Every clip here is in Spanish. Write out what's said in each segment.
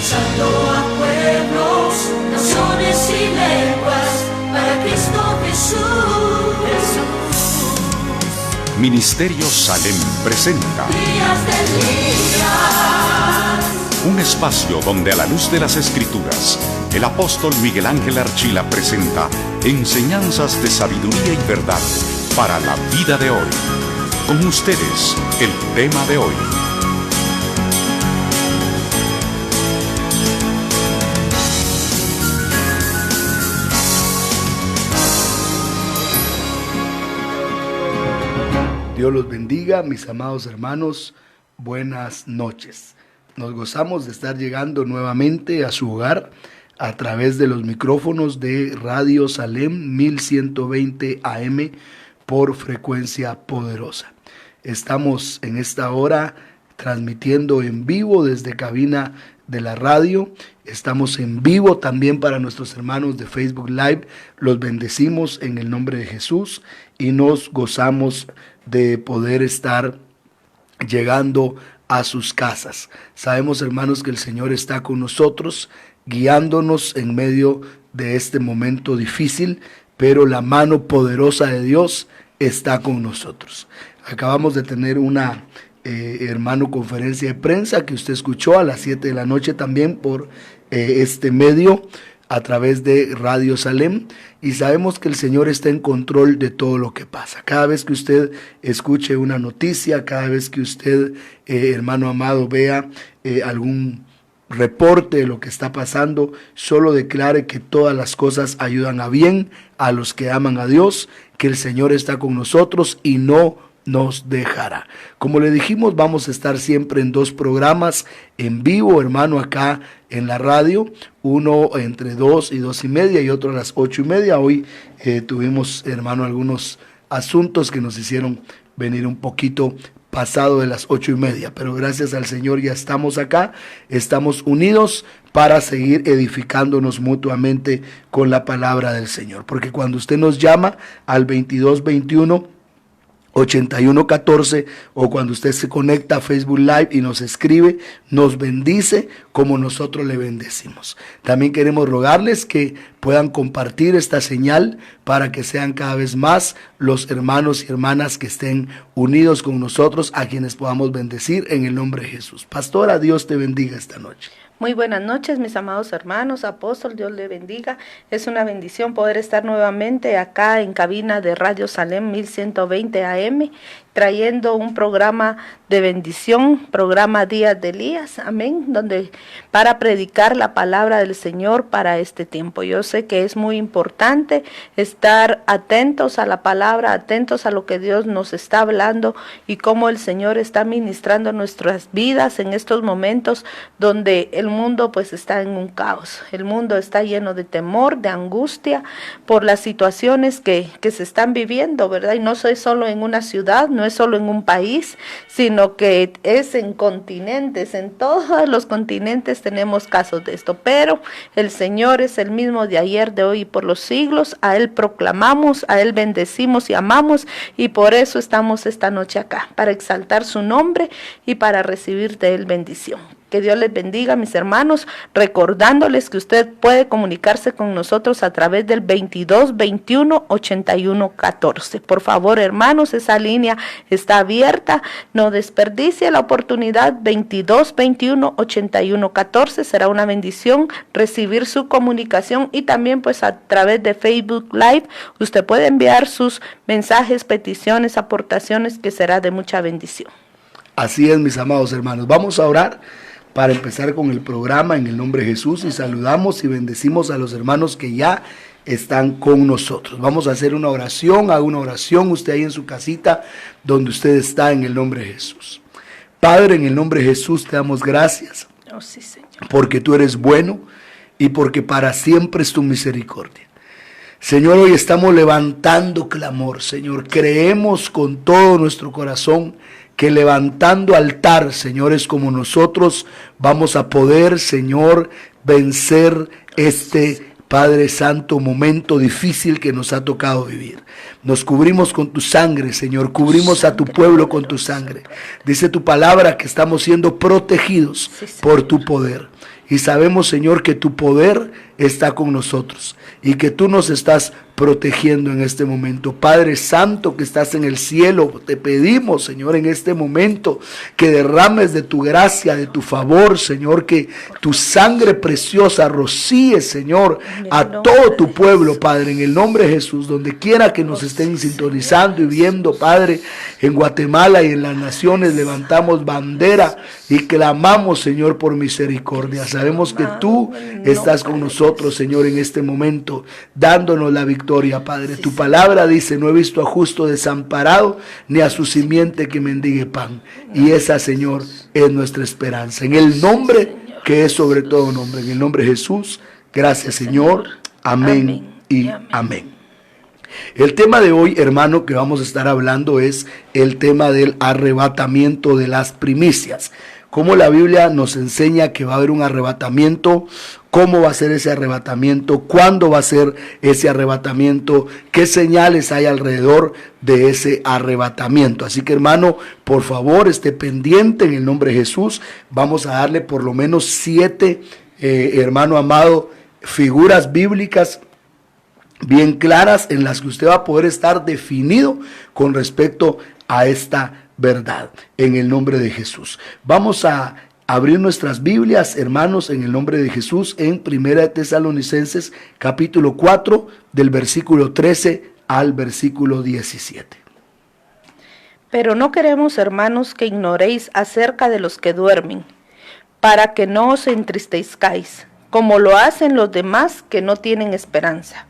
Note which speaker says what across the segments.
Speaker 1: Santo a pueblos, naciones y lenguas, para Cristo Jesús.
Speaker 2: Ministerio Salem presenta
Speaker 1: Días de Elías.
Speaker 2: un espacio donde a la luz de las Escrituras, el apóstol Miguel Ángel Archila presenta enseñanzas de sabiduría y verdad para la vida de hoy. Con ustedes, el tema de hoy.
Speaker 3: Dios los bendiga, mis amados hermanos, buenas noches. Nos gozamos de estar llegando nuevamente a su hogar a través de los micrófonos de Radio Salem 1120 AM por frecuencia poderosa. Estamos en esta hora transmitiendo en vivo desde cabina de la radio. Estamos en vivo también para nuestros hermanos de Facebook Live. Los bendecimos en el nombre de Jesús y nos gozamos de poder estar llegando a sus casas. Sabemos, hermanos, que el Señor está con nosotros, guiándonos en medio de este momento difícil, pero la mano poderosa de Dios está con nosotros. Acabamos de tener una conferencia de prensa que usted escuchó a las 7 de la noche también por este medio, a través de Radio Salem, y sabemos que el Señor está en control de todo lo que pasa. Cada vez que usted escuche una noticia, cada vez que usted, hermano amado, vea algún reporte de lo que está pasando, solo declare que todas las cosas ayudan a bien a los que aman a Dios, que el Señor está con nosotros y no nos dejará. Como le dijimos, vamos a estar siempre en 2 programas en vivo, hermano, acá en la radio, uno entre 2 y 2:30 y otro a las 8:30. Hoy tuvimos, hermano, algunos asuntos que nos hicieron venir un poquito pasado de las 8:30, pero gracias al Señor ya estamos acá, estamos unidos para seguir edificándonos mutuamente con la palabra del Señor, porque cuando usted nos llama al 2221-8114, o cuando usted se conecta a Facebook Live y nos escribe, nos bendice como nosotros le bendecimos. También queremos rogarles que puedan compartir esta señal para que sean cada vez más los hermanos y hermanas que estén unidos con nosotros, a quienes podamos bendecir en el nombre de Jesús. Pastora, Dios te bendiga esta noche.
Speaker 4: Muy buenas noches, mis amados hermanos, apóstol, Dios le bendiga. Es una bendición poder estar nuevamente acá en cabina de Radio Salem 1120 AM, trayendo un programa de bendición, programa Días de Elías, amén, donde para predicar la palabra del Señor para este tiempo. Yo sé que es muy importante estar atentos a la palabra, atentos a lo que Dios nos está hablando y cómo el Señor está ministrando nuestras vidas en estos momentos donde el mundo pues está en un caos. El mundo está lleno de temor, de angustia por las situaciones que se están viviendo, ¿verdad? Y no es solo en una ciudad, no es solo en un país, sino que es en continentes, en todos los continentes tenemos casos de esto, pero el Señor es el mismo de ayer, de hoy y por los siglos. A Él proclamamos, a Él bendecimos y amamos, y por eso estamos esta noche acá, para exaltar su nombre y para recibir de Él bendición. Que Dios les bendiga, mis hermanos, recordándoles que usted puede comunicarse con nosotros a través del 2221-8114. Por favor, hermanos, esa línea está abierta, no desperdicie la oportunidad. 2221-8114, será una bendición recibir su comunicación, y también pues a través de Facebook Live usted puede enviar sus mensajes, peticiones, aportaciones, que será de mucha bendición.
Speaker 3: Así es, mis amados hermanos, vamos a orar para empezar con el programa en el nombre de Jesús, y saludamos y bendecimos a los hermanos que ya están con nosotros. Vamos a hacer una oración, haga una oración usted ahí en su casita, donde usted está, en el nombre de Jesús. Padre, en el nombre de Jesús te damos gracias,
Speaker 4: Sí, Señor,
Speaker 3: porque tú eres bueno y porque para siempre es tu misericordia. Señor, hoy estamos levantando clamor, Señor, creemos con todo nuestro corazón que levantando altar, señores, como nosotros vamos a poder, Señor, vencer este, Padre Santo, momento difícil que nos ha tocado vivir. Nos cubrimos con tu sangre, Señor, cubrimos a tu pueblo con tu sangre. Dice tu palabra que estamos siendo protegidos por tu poder. y sabemos, Señor, que tu poder está con nosotros y que tú nos estás protegiendo en este momento. Padre Santo que estás en el cielo, te pedimos, Señor, en este momento que derrames de tu gracia, de tu favor, Señor, que tu sangre preciosa rocíe, Señor, a todo tu pueblo, Padre, en el nombre de Jesús, donde quiera que nos estén sintonizando y viendo, Padre, en Guatemala y en las naciones levantamos bandera y clamamos, Señor, por misericordia. Sabemos que tú estás con nosotros, Señor, en este momento, dándonos la victoria, Padre. Tu palabra dice: no he visto a justo desamparado, ni a su simiente que mendigue pan. Y esa, Señor, es nuestra esperanza. En el nombre que es sobre todo nombre, en el nombre de Jesús. Gracias, Señor. Amén y amén. El tema de hoy, hermano, que vamos a estar hablando es el tema del arrebatamiento de las primicias. Cómo la Biblia nos enseña que va a haber un arrebatamiento, cómo va a ser ese arrebatamiento, cuándo va a ser ese arrebatamiento, qué señales hay alrededor de ese arrebatamiento. Así que, hermano, por favor, esté pendiente en el nombre de Jesús. Vamos a darle por lo menos 7, hermano amado, figuras bíblicas bien claras en las que usted va a poder estar definido con respecto a esta verdad, en el nombre de Jesús. Vamos a abrir nuestras Biblias, hermanos, en el nombre de Jesús, en 1 Tesalonicenses capítulo 4, del versículo 13 al versículo 17.
Speaker 4: Pero no queremos, hermanos, que ignoréis acerca de los que duermen, para que no os entristezcáis, como lo hacen los demás que no tienen esperanza.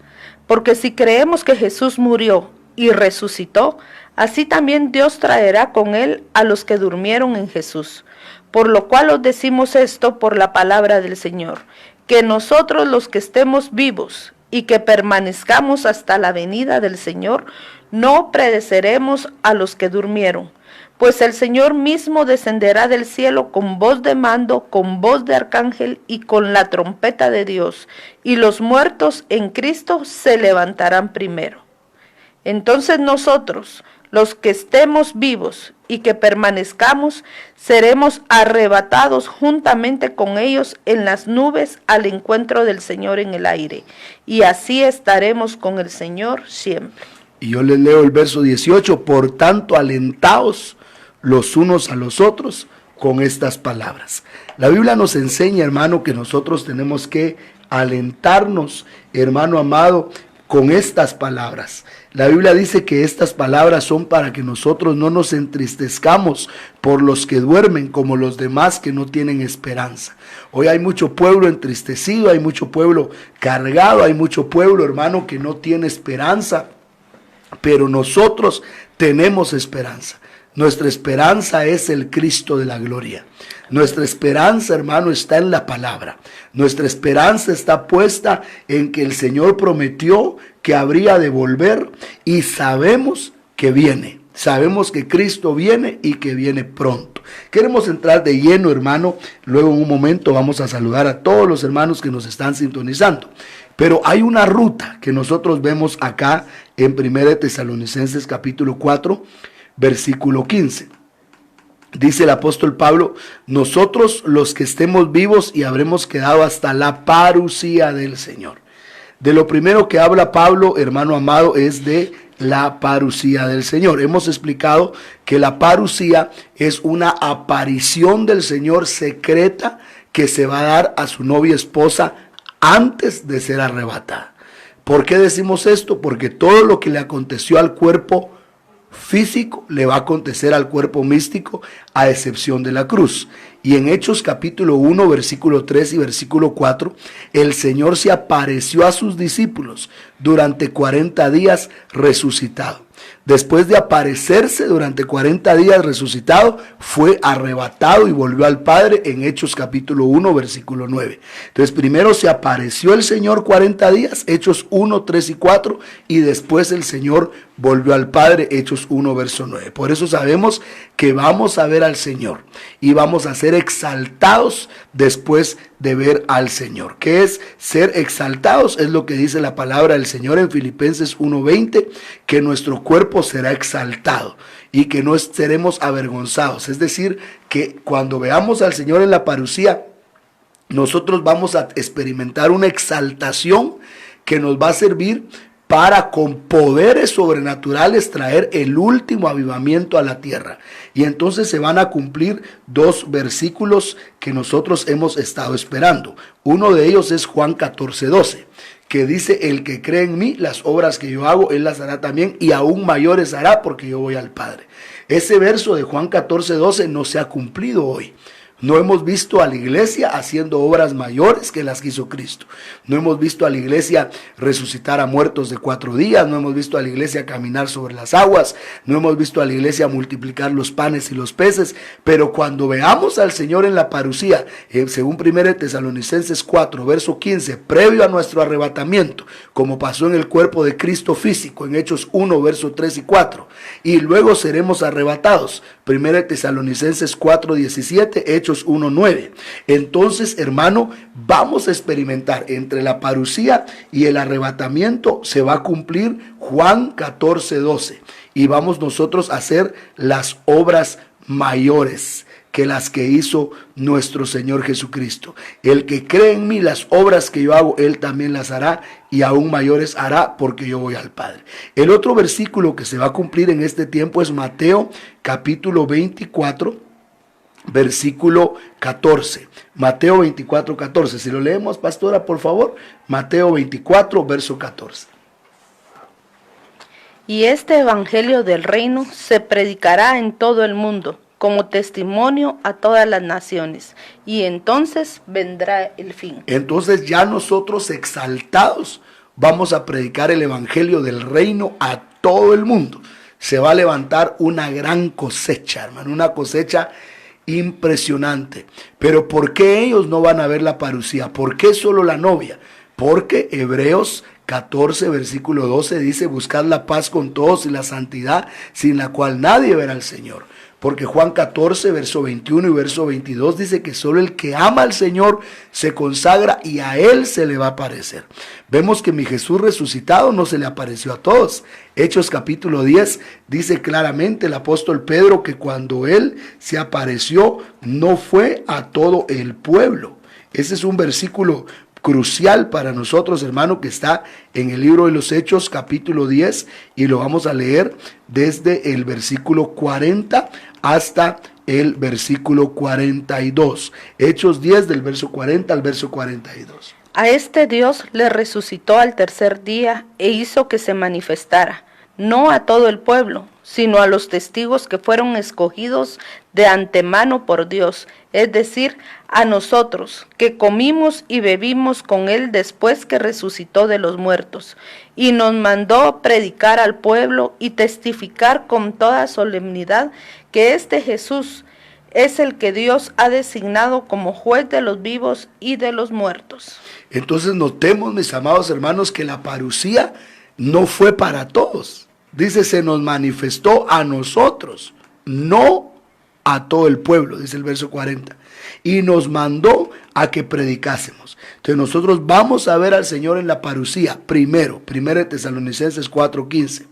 Speaker 4: Porque si creemos que Jesús murió y resucitó, así también Dios traerá con él a los que durmieron en Jesús. Por lo cual os decimos esto por la palabra del Señor, que nosotros los que estemos vivos y que permanezcamos hasta la venida del Señor, no pereceremos a los que durmieron. Pues el Señor mismo descenderá del cielo con voz de mando, con voz de arcángel y con la trompeta de Dios, y los muertos en Cristo se levantarán primero. Entonces nosotros, los que estemos vivos y que permanezcamos, seremos arrebatados juntamente con ellos en las nubes al encuentro del Señor en el aire, y así estaremos con el Señor siempre.
Speaker 3: Y yo les leo el verso 18, por tanto alentaos los unos a los otros con estas palabras. La Biblia nos enseña, hermano, que nosotros tenemos que alentarnos, hermano amado, con estas palabras. La Biblia dice que estas palabras son para que nosotros no nos entristezcamos por los que duermen, como los demás que no tienen esperanza. Hoy hay mucho pueblo entristecido, hay mucho pueblo cargado, hay mucho pueblo, hermano, que no tiene esperanza, pero nosotros tenemos esperanza. Nuestra esperanza es el Cristo de la gloria. Nuestra esperanza, hermano, está en la palabra. Nuestra esperanza está puesta en que el Señor prometió que habría de volver y sabemos que viene. Sabemos que Cristo viene y que viene pronto. Queremos entrar de lleno, hermano. Luego en un momento vamos a saludar a todos los hermanos que nos están sintonizando. Pero hay una ruta que nosotros vemos acá en 1 Tesalonicenses capítulo 4, versículo 15. Dice el apóstol Pablo: nosotros los que estemos vivos y habremos quedado hasta la parucía del Señor. De lo primero que habla Pablo, hermano amado, es de la parucía del Señor. Hemos explicado que la parucía es una aparición del Señor secreta que se va a dar a su novia esposa antes de ser arrebatada. ¿Por qué decimos esto? Porque todo lo que le aconteció al cuerpo físico le va a acontecer al cuerpo místico, a excepción de la cruz. Y en Hechos capítulo 1, versículo 3 y versículo 4, el Señor se apareció a sus discípulos durante 40 días resucitado. Después de aparecerse durante 40 días resucitado, fue arrebatado y volvió al Padre en Hechos capítulo 1, versículo 9. Entonces primero se apareció el Señor 40 días, Hechos 1, 3 y 4, y después el Señor volvió al Padre, Hechos 1, verso 9. Por eso sabemos que vamos a ver al Señor y vamos a ser exaltados después de ver al Señor. ¿Qué es ser exaltados? Es lo que dice la palabra del Señor en Filipenses 1:20, que nuestro cuerpo será exaltado y que no seremos avergonzados. Es decir, que cuando veamos al Señor en la parucía, nosotros vamos a experimentar una exaltación que nos va a servir para con poderes sobrenaturales traer el último avivamiento a la tierra. Y entonces se van a cumplir 2 versículos que nosotros hemos estado esperando. Uno de ellos es Juan 14:12, que dice: el que cree en mí, las obras que yo hago, él las hará también, y aún mayores hará, porque yo voy al Padre. Ese verso de Juan 14:12 no se ha cumplido hoy. No hemos visto a la iglesia haciendo obras mayores que las que hizo Cristo. No hemos visto a la iglesia resucitar a muertos de 4 días. No hemos visto a la iglesia caminar sobre las aguas. No hemos visto a la iglesia multiplicar los panes y los peces. Pero cuando veamos al Señor en la parusía, según 1 Tesalonicenses 4, verso 15, previo a nuestro arrebatamiento, como pasó en el cuerpo de Cristo físico, en Hechos 1, verso 3 y 4, y luego seremos arrebatados, 1 Tesalonicenses 4, 17, Hechos 1:9. Entonces, hermano, vamos a experimentar entre la parusía y el arrebatamiento, se va a cumplir Juan 14:12, y vamos nosotros a hacer las obras mayores que las que hizo nuestro Señor Jesucristo. El que cree en mí, las obras que yo hago, él también las hará, y aún mayores hará, porque yo voy al Padre. El otro versículo que se va a cumplir en este tiempo es Mateo capítulo 24, versículo 14. Mateo 24, 14. Si lo leemos, pastora, por favor. Mateo 24, verso 14.
Speaker 4: Y este evangelio del reino se predicará en todo el mundo, como testimonio a todas las naciones, y entonces vendrá el fin.
Speaker 3: Entonces ya nosotros, exaltados, vamos a predicar el evangelio del reino a todo el mundo. Se va a levantar una gran cosecha, hermano, una cosecha impresionante. Pero ¿por qué ellos no van a ver la parusía? ¿Por qué solo la novia? Porque Hebreos 14, versículo 12 dice: buscad la paz con todos y la santidad, sin la cual nadie verá al Señor. Porque Juan 14, verso 21 y verso 22 dice que solo el que ama al Señor se consagra y a Él se le va a aparecer. Vemos que mi Jesús resucitado no se le apareció a todos. Hechos capítulo 10 dice claramente el apóstol Pedro que cuando Él se apareció no fue a todo el pueblo. Ese es un versículo crucial para nosotros, hermano, que está en el libro de los Hechos capítulo 10, y lo vamos a leer desde el versículo 40 hasta el versículo 42. Hechos 10 del verso 40 al verso 42.
Speaker 4: A este Dios le resucitó al tercer día e hizo que se manifestara, no a todo el pueblo, sino a los testigos que fueron escogidos de antemano por Dios, es decir, a nosotros, que comimos y bebimos con Él después que resucitó de los muertos, y nos mandó predicar al pueblo y testificar con toda solemnidad que este Jesús es el que Dios ha designado como juez de los vivos y de los muertos.
Speaker 3: Entonces notemos, mis amados hermanos, que la parusía no fue para todos. Dice, se nos manifestó a nosotros, no a todo el pueblo, dice el verso 40. Y nos mandó a que predicásemos. Entonces nosotros vamos a ver al Señor en la parusía, primero, 1 Tesalonicenses 4:15.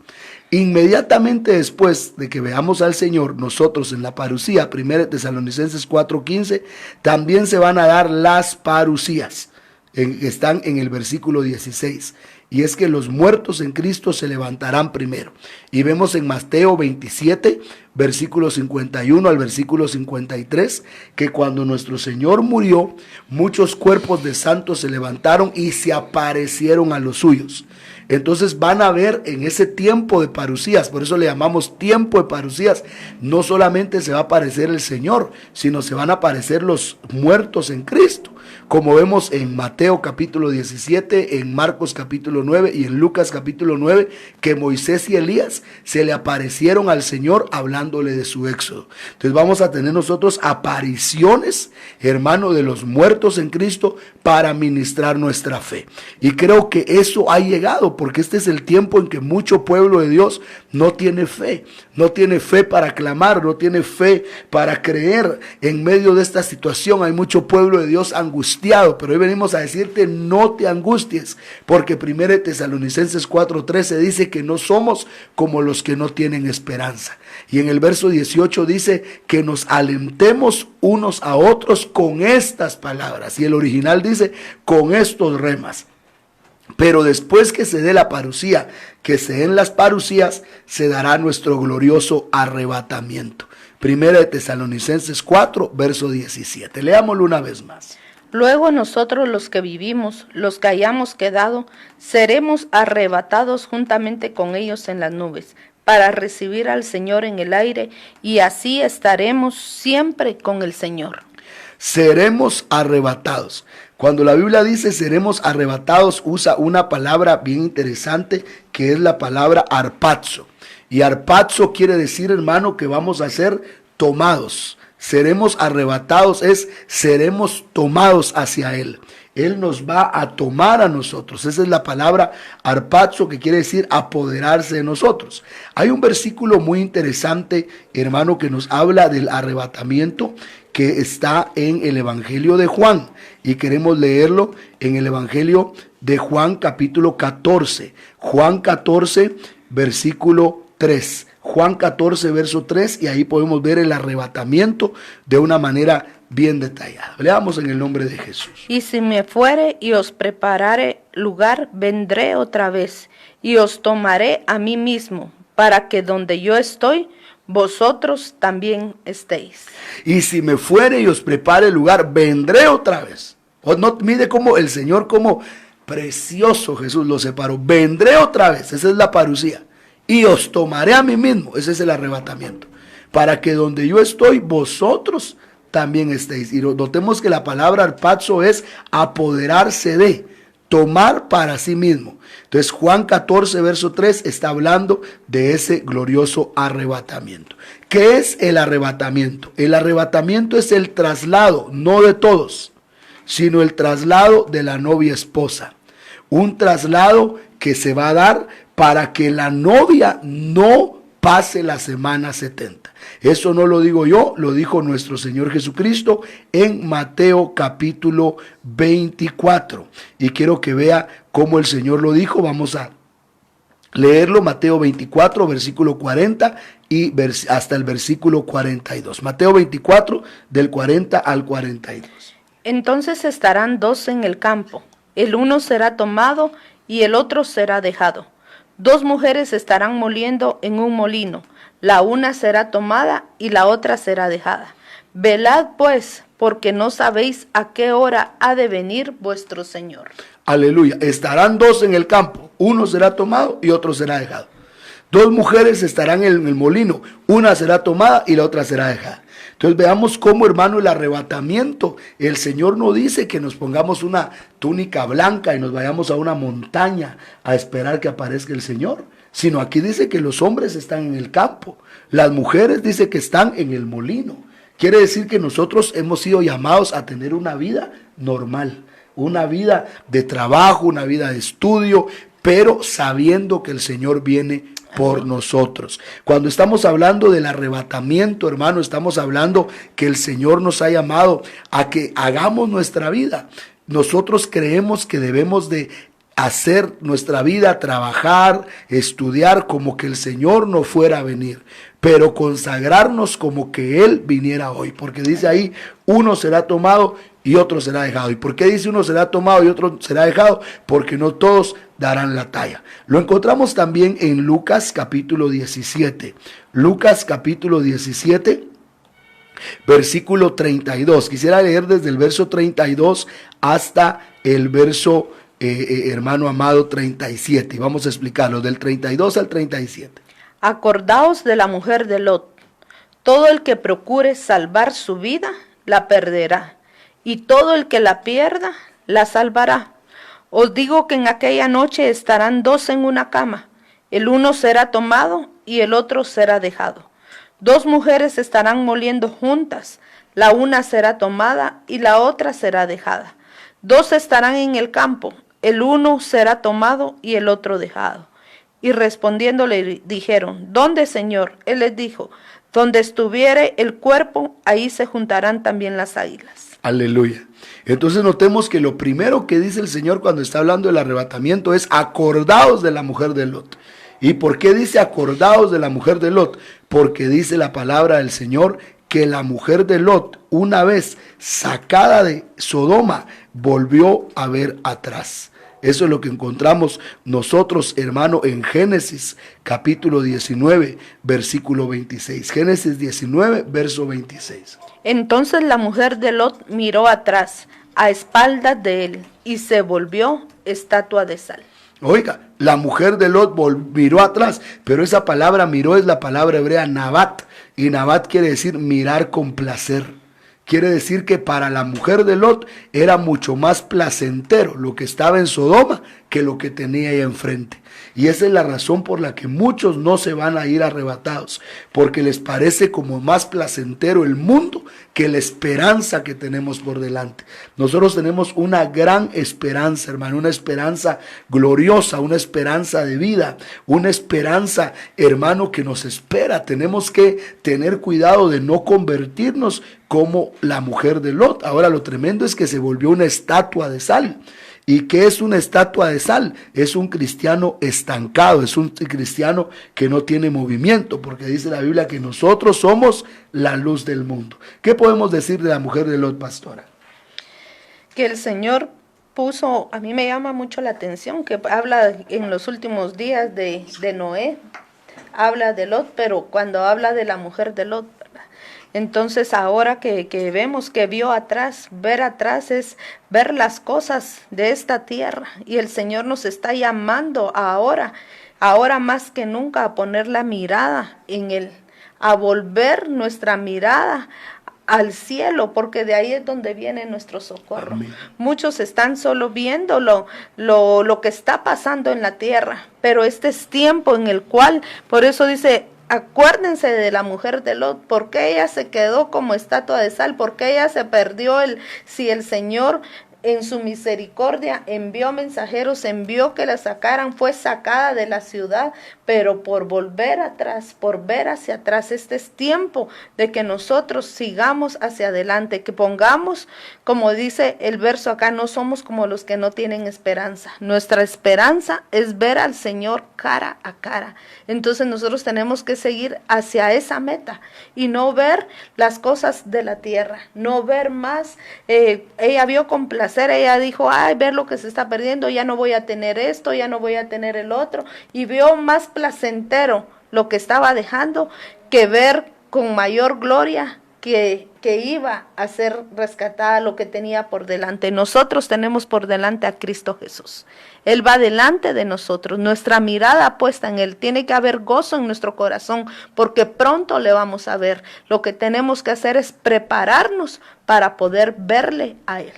Speaker 3: Inmediatamente después de que veamos al Señor, nosotros en la parusía, 1 Tesalonicenses 4:15, también se van a dar las parusías, que están en el versículo 16. Y es que los muertos en Cristo se levantarán primero. Y vemos en Mateo 27, versículo 51 al versículo 53, que cuando nuestro Señor murió, muchos cuerpos de santos se levantaron y se aparecieron a los suyos. Entonces van a ver en ese tiempo de parusías, por eso le llamamos tiempo de parusías, no solamente se va a aparecer el Señor, sino se van a aparecer los muertos en Cristo, como vemos en Mateo capítulo 17, en Marcos capítulo 9 y en Lucas capítulo 9, que Moisés y Elías se le aparecieron al Señor hablándole de su éxodo. Entonces vamos a tener nosotros apariciones, hermano, de los muertos en Cristo para ministrar nuestra fe. Y creo que eso ha llegado, porque este es el tiempo en que mucho pueblo de Dios no tiene fe para clamar, no tiene fe para creer. En medio de esta situación hay mucho pueblo de Dios angustiado, angustiado, pero hoy venimos a decirte no te angusties, porque 1 Tesalonicenses 4:13 dice que no somos como los que no tienen esperanza. Y en el verso 18 dice que nos alentemos unos a otros con estas palabras. Y el original dice con estos remas. Pero después que se dé la parucía, que se den las parucías, se dará nuestro glorioso arrebatamiento. 1 Tesalonicenses 4, verso 17. Leámoslo una vez más.
Speaker 4: Luego nosotros los que vivimos, los que hayamos quedado, seremos arrebatados juntamente con ellos en las nubes, para recibir al Señor en el aire, y así estaremos siempre con el Señor.
Speaker 3: Seremos arrebatados. Cuando la Biblia dice seremos arrebatados, usa una palabra bien interesante que es la palabra arpazo. Y arpazo quiere decir, hermano, que vamos a ser tomados. Seremos arrebatados es seremos tomados hacia Él. Él nos va a tomar a nosotros. Esa es la palabra arpazo, que quiere decir apoderarse de nosotros. Hay un versículo muy interesante, hermano, que nos habla del arrebatamiento, que está en el Evangelio de Juan. Y queremos leerlo en el Evangelio de Juan, capítulo 14. Juan 14, versículo 3. Juan 14, verso 3, y ahí podemos ver el arrebatamiento de una manera bien detallada. Leamos en el nombre de Jesús.
Speaker 4: Y si me fuere y os preparare lugar, vendré otra vez, y os tomaré a mí mismo, para que donde yo estoy, vosotros también estéis.
Speaker 3: Y si me fuere y os prepare lugar, vendré otra vez. No, mire cómo el Señor, como precioso Jesús lo separó. Vendré otra vez, esa es la parucía. Y os tomaré a mí mismo, ese es el arrebatamiento, para que donde yo estoy, vosotros también estéis. Y notemos que la palabra arpazo es apoderarse de, tomar para sí mismo. Entonces Juan 14, verso 3 está hablando de ese glorioso arrebatamiento. ¿Qué es el arrebatamiento? El arrebatamiento es el traslado, no de todos, sino el traslado de la novia esposa. Un traslado que se va a dar para que la novia no pase la semana 70. Eso no lo digo yo, lo dijo nuestro Señor Jesucristo en Mateo capítulo 24. Y quiero que vea cómo el Señor lo dijo. Vamos a leerlo, Mateo 24, versículo 40 y hasta el versículo 42. Mateo 24, del 40 al 42.
Speaker 4: Entonces estarán dos en el campo, el uno será tomado y el otro será dejado. Dos mujeres estarán moliendo en un molino, la una será tomada y la otra será dejada. Velad pues, porque no sabéis a qué hora ha de venir vuestro Señor.
Speaker 3: Aleluya. Estarán dos en el campo, uno será tomado y otro será dejado. Dos mujeres estarán en el molino, una será tomada y la otra será dejada. Entonces veamos cómo, hermano, el arrebatamiento, el Señor no dice que nos pongamos una túnica blanca y nos vayamos a una montaña a esperar que aparezca el Señor, sino aquí dice que los hombres están en el campo, las mujeres dice que están en el molino. Quiere decir que nosotros hemos sido llamados a tener una vida normal, una vida de trabajo, una vida de estudio, pero sabiendo que el Señor viene por nosotros. Cuando estamos hablando del arrebatamiento, hermano, estamos hablando que el Señor nos ha llamado a que hagamos nuestra vida. Nosotros creemos que debemos de hacer nuestra vida, trabajar, estudiar como que el Señor no fuera a venir, pero consagrarnos como que Él viniera hoy, porque dice ahí, uno será tomado y otro será dejado. ¿Y por qué dice uno será tomado y otro será dejado? Porque no todos darán la talla. Lo encontramos también en Lucas capítulo 17. Lucas capítulo 17, versículo 32. Quisiera leer desde el verso 32 hasta el verso, hermano amado, 37. Y vamos a explicarlo del 32 al 37.
Speaker 4: Acordaos de la mujer de Lot. Todo el que procure salvar su vida, la perderá. Y todo el que la pierda, la salvará. Os digo que en aquella noche estarán dos en una cama. El uno será tomado y el otro será dejado. Dos mujeres estarán moliendo juntas. La una será tomada y la otra será dejada. Dos estarán en el campo. El uno será tomado y el otro dejado. Y respondiendo le dijeron, ¿dónde, Señor? Él les dijo, donde estuviere el cuerpo, ahí se juntarán también las águilas.
Speaker 3: Aleluya. Entonces notemos que lo primero que dice el Señor cuando está hablando del arrebatamiento es acordaos de la mujer de Lot. ¿Y por qué dice acordaos de la mujer de Lot? Porque dice la palabra del Señor que la mujer de Lot, una vez sacada de Sodoma, volvió a ver atrás. Eso es lo que encontramos nosotros, hermano, en Génesis capítulo 19, versículo 26. Génesis 19, verso 26.
Speaker 4: Entonces la mujer de Lot miró atrás, a espaldas de él, y se volvió estatua de sal.
Speaker 3: Oiga, la mujer de Lot miró atrás, pero esa palabra miró es la palabra hebrea Nabat, y Nabat quiere decir mirar con placer. Quiere decir que para la mujer de Lot era mucho más placentero lo que estaba en Sodoma que lo que tenía ahí enfrente. Y esa es la razón por la que muchos no se van a ir arrebatados, porque les parece como más placentero el mundo que la esperanza que tenemos por delante. Nosotros tenemos una gran esperanza, hermano, una esperanza gloriosa, una esperanza de vida, una esperanza, hermano, que nos espera. Tenemos que tener cuidado de no convertirnos como la mujer de Lot. Ahora lo tremendo es que se volvió una estatua de sal. ¿Y qué es una estatua de sal? Es un cristiano estancado, es un cristiano que no tiene movimiento, porque dice la Biblia que nosotros somos la luz del mundo. ¿Qué podemos decir de la mujer de Lot, pastora?
Speaker 4: Que el Señor puso, a mí me llama mucho la atención, que habla en los últimos días de Noé, habla de Lot, pero cuando habla de la mujer de Lot, entonces ahora que vemos que vio atrás, ver atrás es ver las cosas de esta tierra, y el Señor nos está llamando ahora más que nunca a poner la mirada en Él, a volver nuestra mirada al cielo, porque de ahí es donde viene nuestro socorro. Amén. Muchos están solo viendo lo que está pasando en la tierra, pero este es tiempo en el cual, por eso dice, acuérdense de la mujer de Lot, porque ella se quedó como estatua de sal, porque ella se perdió si el Señor en su misericordia envió mensajeros, envió que la sacaran, fue sacada de la ciudad, pero por volver atrás, por ver hacia atrás, este es tiempo de que nosotros sigamos hacia adelante, que pongamos, como dice el verso acá, no somos como los que no tienen esperanza. Nuestra esperanza es ver al Señor cara a cara. Entonces nosotros tenemos que seguir hacia esa meta y no ver las cosas de la tierra, no ver más. Ella vio con placer, ella dijo, ay, ver lo que se está perdiendo, ya no voy a tener esto, ya no voy a tener el otro, y vio más placentero lo que estaba dejando que ver con mayor gloria que iba a ser rescatada lo que tenía por delante. Nosotros tenemos por delante a Cristo Jesús. Él va delante de nosotros, nuestra mirada puesta en Él. Tiene que haber gozo en nuestro corazón, porque pronto le vamos a ver. Lo que tenemos que hacer es prepararnos para poder verle a Él.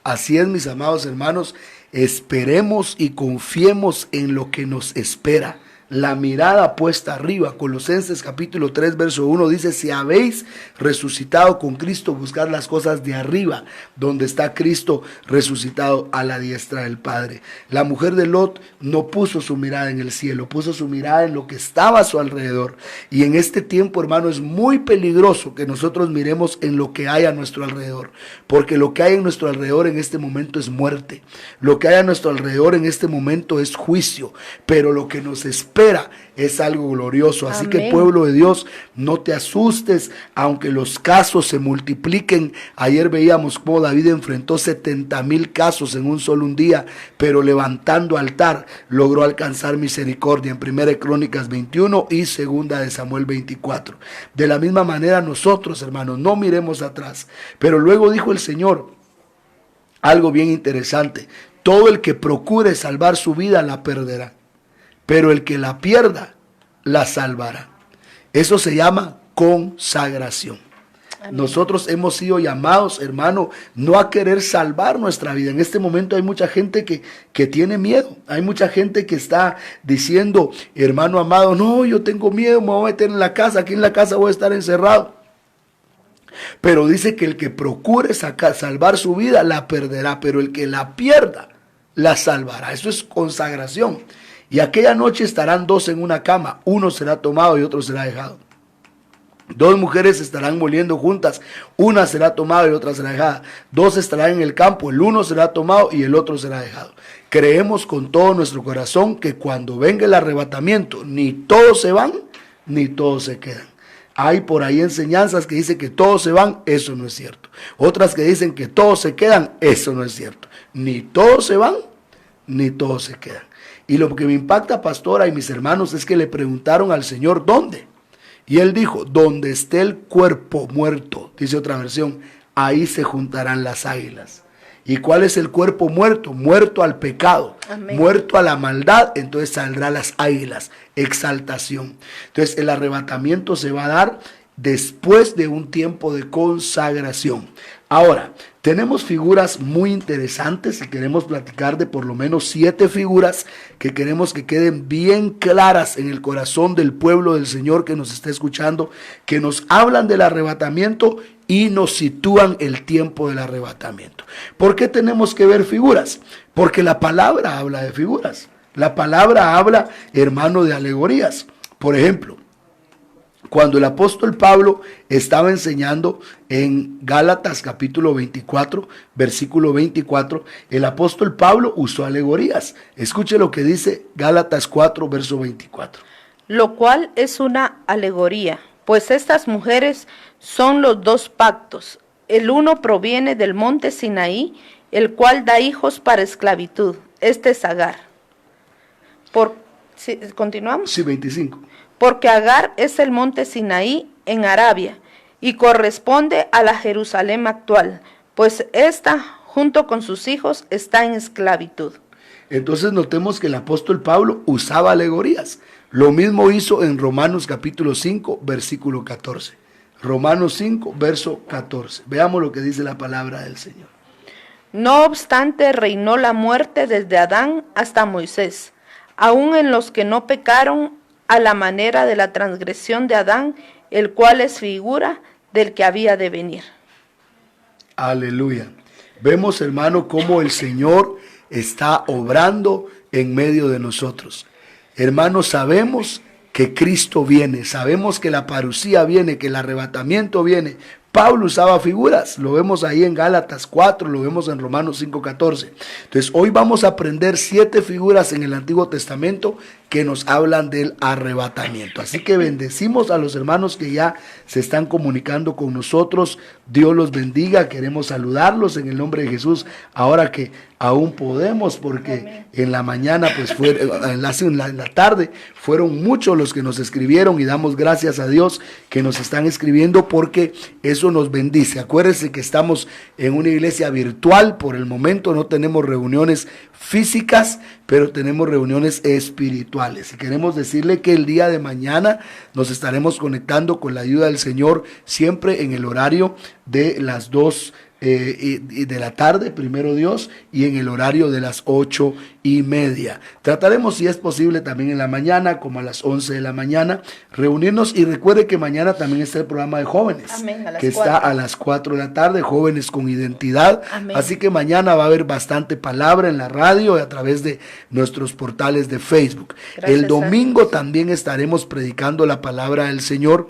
Speaker 3: Así es, mis amados hermanos, esperemos y confiemos en lo que nos espera. La mirada puesta arriba. Colosenses capítulo 3 verso 1 dice, si habéis resucitado con Cristo, buscad las cosas de arriba, donde está Cristo resucitado a la diestra del Padre. La mujer de Lot no puso su mirada en el cielo, puso su mirada en lo que estaba a su alrededor. Y en este tiempo, hermano, es muy peligroso que nosotros miremos en lo que hay a nuestro alrededor, porque lo que hay en nuestro alrededor en este momento es muerte. Lo que hay a nuestro alrededor en este momento es juicio, pero lo que nos espera es algo glorioso. Así que, pueblo de Dios, no te asustes aunque los casos se multipliquen. Ayer veíamos cómo David enfrentó 70,000 casos en un solo día, pero levantando altar logró alcanzar misericordia en 1 Crónicas 21 y 2 de Samuel 24. De la misma manera nosotros, hermanos, no miremos atrás. Pero luego dijo el Señor algo bien interesante: todo el que procure salvar su vida la perderá, pero el que la pierda, la salvará. Eso se llama consagración. Amén. Nosotros hemos sido llamados, hermano, no a querer salvar nuestra vida. En este momento hay mucha gente que tiene miedo. Hay mucha gente que está diciendo, hermano amado, no, yo tengo miedo, me voy a meter en la casa. Aquí en la casa voy a estar encerrado. Pero dice que el que procure salvar su vida, la perderá, pero el que la pierda, la salvará. Eso es consagración. Y aquella noche estarán dos en una cama, uno será tomado y otro será dejado. 2 mujeres estarán moliendo juntas, una será tomada y otra será dejada. 2 estarán en el campo, el uno será tomado y el otro será dejado. Creemos con todo nuestro corazón que cuando venga el arrebatamiento, ni todos se van, ni todos se quedan. Hay por ahí enseñanzas que dicen que todos se van, eso no es cierto. Otras que dicen que todos se quedan, eso no es cierto. Ni todos se van, ni todos se quedan. Y lo que me impacta, pastora y mis hermanos, es que le preguntaron al Señor, ¿dónde? Y él dijo, donde esté el cuerpo muerto, dice otra versión, ahí se juntarán las águilas. ¿Y cuál es el cuerpo muerto? Muerto al pecado, amén, muerto a la maldad, entonces saldrán las águilas, exaltación. Entonces el arrebatamiento se va a dar después de un tiempo de consagración. Ahora, tenemos figuras muy interesantes y queremos platicar de por lo menos 7 figuras que queremos que queden bien claras en el corazón del pueblo del Señor que nos está escuchando, que nos hablan del arrebatamiento y nos sitúan el tiempo del arrebatamiento. ¿Por qué tenemos que ver figuras? Porque la palabra habla de figuras. La palabra habla, hermano, de alegorías. Por ejemplo, cuando el apóstol Pablo estaba enseñando en Gálatas capítulo 24, versículo 24, el apóstol Pablo usó alegorías. Escuche lo que dice Gálatas 4, verso 24.
Speaker 4: Lo cual es una alegoría, pues estas mujeres son los 2 pactos. El uno proviene del monte Sinaí, el cual da hijos para esclavitud. Este es Agar. ¿Continuamos?
Speaker 3: Sí, 25.
Speaker 4: Porque Agar es el monte Sinaí en Arabia y corresponde a la Jerusalén actual, pues ésta, junto con sus hijos, está en esclavitud.
Speaker 3: Entonces notemos que el apóstol Pablo usaba alegorías. Lo mismo hizo en Romanos capítulo 5, versículo 14. Romanos 5, verso 14. Veamos lo que dice la palabra del Señor.
Speaker 4: No obstante, reinó la muerte desde Adán hasta Moisés, aun en los que no pecaron, a la manera de la transgresión de Adán, el cual es figura del que había de venir.
Speaker 3: Aleluya. Vemos, hermano, cómo el Señor está obrando en medio de nosotros. Hermanos, sabemos que Cristo viene, sabemos que la parucía viene, que el arrebatamiento viene. Pablo usaba figuras, lo vemos ahí en Gálatas 4, lo vemos en Romanos 5:14. Entonces hoy vamos a aprender 7 figuras en el Antiguo Testamento que nos hablan del arrebatamiento. Así que bendecimos a los hermanos que ya se están comunicando con nosotros. Dios los bendiga, queremos saludarlos en el nombre de Jesús, ahora que aún podemos, porque en la mañana, pues fue, en la tarde, fueron muchos los que nos escribieron y damos gracias a Dios que nos están escribiendo porque eso nos bendice. Acuérdense que estamos en una iglesia virtual, por el momento no tenemos reuniones físicas, pero tenemos reuniones espirituales. Y queremos decirle que el día de mañana nos estaremos conectando con la ayuda del Señor, siempre en el horario de las 2 de la tarde, primero Dios, y en el horario de las 8:30. Trataremos, si es posible, también en la mañana, como a las 11 de la mañana, reunirnos. Y recuerde que mañana también está el programa de jóvenes,
Speaker 4: amén,
Speaker 3: que 4. Está a las 4 de la tarde, jóvenes con identidad. Amén. Así que mañana va a haber bastante palabra en la radio y a través de nuestros portales de Facebook. Gracias, el domingo también estaremos predicando la palabra del Señor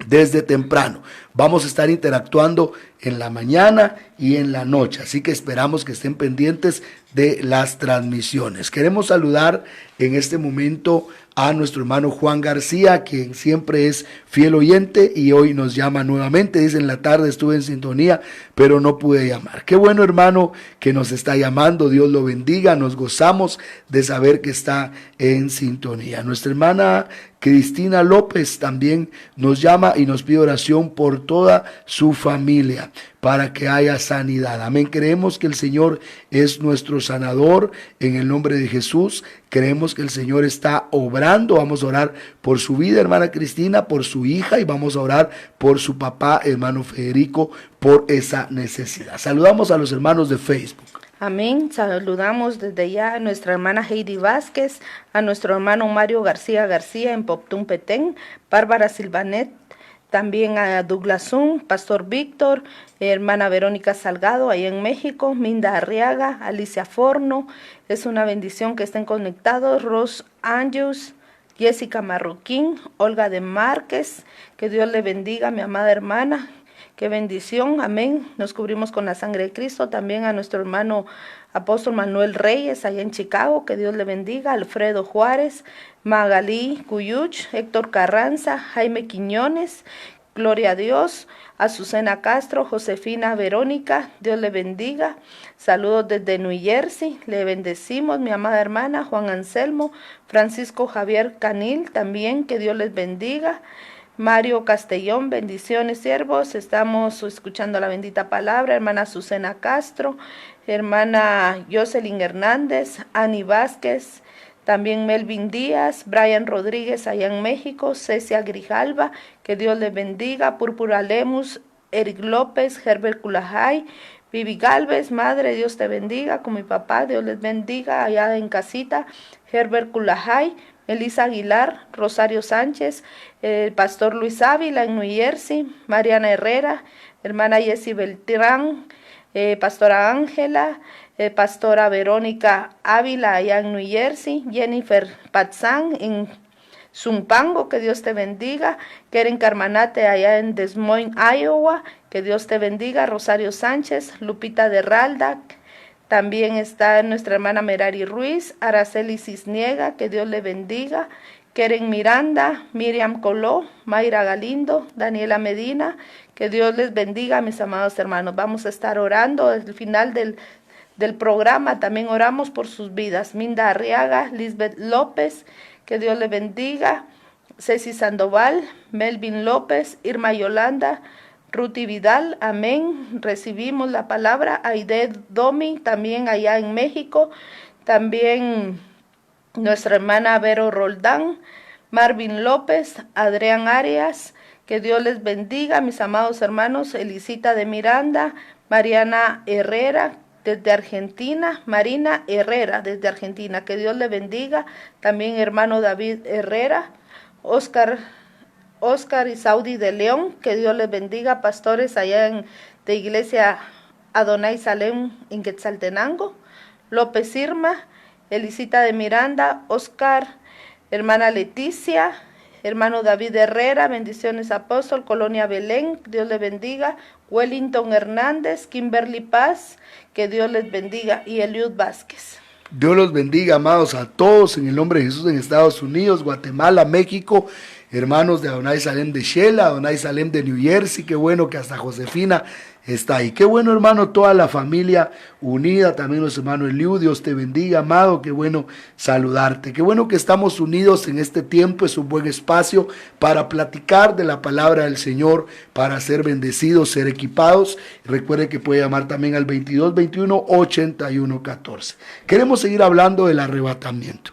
Speaker 3: desde temprano. Vamos a estar interactuando en la mañana y en la noche, así que esperamos que estén pendientes de las transmisiones. Queremos saludar en este momento a nuestro hermano Juan García, quien siempre es fiel oyente y hoy nos llama nuevamente. Dice: en la tarde estuve en sintonía, pero no pude llamar. Qué bueno, hermano, que nos está llamando. Dios lo bendiga. Nos gozamos de saber que está en sintonía. Nuestra hermana Cristina López también nos llama y nos pide oración por toda su familia, para que haya sanidad. Amén. Creemos que el Señor es nuestro sanador en el nombre de Jesús. Creemos que el Señor está obrando. Vamos a orar por su vida, hermana Cristina, por su hija, y vamos a orar por su papá, hermano Federico, por esa necesidad. Saludamos a los hermanos de Facebook.
Speaker 4: Amén. Saludamos desde ya a nuestra hermana Heidi Vázquez, a nuestro hermano Mario García en Poptún Petén, Bárbara Silvanet, también a Douglas Zun, Pastor Víctor, hermana Verónica Salgado, ahí en México, Minda Arriaga, Alicia Forno. Es una bendición que estén conectados. Ros Anjus, Jessica Marroquín, Olga de Márquez, que Dios le bendiga, mi amada hermana. Qué bendición, amén. Nos cubrimos con la sangre de Cristo. También a nuestro hermano apóstol Manuel Reyes, allá en Chicago, que Dios le bendiga. Alfredo Juárez, Magalí Cuyuch, Héctor Carranza, Jaime Quiñones, gloria a Dios. Azucena Castro, Josefina Verónica, Dios le bendiga. Saludos desde New Jersey, le bendecimos, mi amada hermana. Juan Anselmo, Francisco Javier Canil, también que Dios les bendiga. Mario Castellón, bendiciones, siervos. Estamos escuchando la bendita palabra. Hermana Azucena Castro, hermana Jocelyn Hernández, Ani Vázquez, también Melvin Díaz, Brian Rodríguez allá en México, Cecia Grijalva, que Dios les bendiga. Púrpura Lemus, Eric López, Herbert Culajay, Vivi Galvez, madre, Dios te bendiga. Con mi papá, Dios les bendiga allá en casita. Herbert Culajay, Elisa Aguilar, Rosario Sánchez, el pastor Luis Ávila en New Jersey, Mariana Herrera, hermana Jessie Beltrán, pastora Ángela, pastora Verónica Ávila allá en New Jersey, Jennifer Patzán en Zumpango, que Dios te bendiga. Keren Carmanate allá en Des Moines, Iowa, que Dios te bendiga. Rosario Sánchez, Lupita de Ralda. También está nuestra hermana Merari Ruiz, Araceli Cisniega, que Dios le bendiga. Keren Miranda, Miriam Coló, Mayra Galindo, Daniela Medina, que Dios les bendiga, mis amados hermanos. Vamos a estar orando al final del programa, también oramos por sus vidas. Minda Arriaga, Lisbeth López, que Dios le bendiga. Ceci Sandoval, Melvin López, Irma Yolanda, Ruti Vidal, amén. Recibimos la palabra. Aide Domi, también allá en México. También nuestra hermana Vero Roldán, Marvin López, Adrián Arias, que Dios les bendiga, mis amados hermanos. Elisita de Miranda, Mariana Herrera, desde Argentina, Marina Herrera, desde Argentina, que Dios le bendiga. También hermano David Herrera, Oscar y Saudi de León, que Dios les bendiga. Pastores allá de Iglesia Adonai Salem en Quetzaltenango. López Irma, Elisita de Miranda, Oscar, hermana Leticia, hermano David Herrera, bendiciones apóstol. Colonia Belén, Dios les bendiga. Wellington Hernández, Kimberly Paz, que Dios les bendiga. Y Eliud Vázquez.
Speaker 3: Dios los bendiga, amados, a todos en el nombre de Jesús, en Estados Unidos, Guatemala, México, hermanos de Adonai Salem de Shela, Adonai Salem de New Jersey. Qué bueno que hasta Josefina está ahí. Qué bueno, hermano, toda la familia unida, también los hermanos Eliud. Dios te bendiga, amado. Qué bueno saludarte. Qué bueno que estamos unidos en este tiempo. Es un buen espacio para platicar de la palabra del Señor, para ser bendecidos, ser equipados. Recuerde que puede llamar también al 2221-8114. Queremos seguir hablando del arrebatamiento.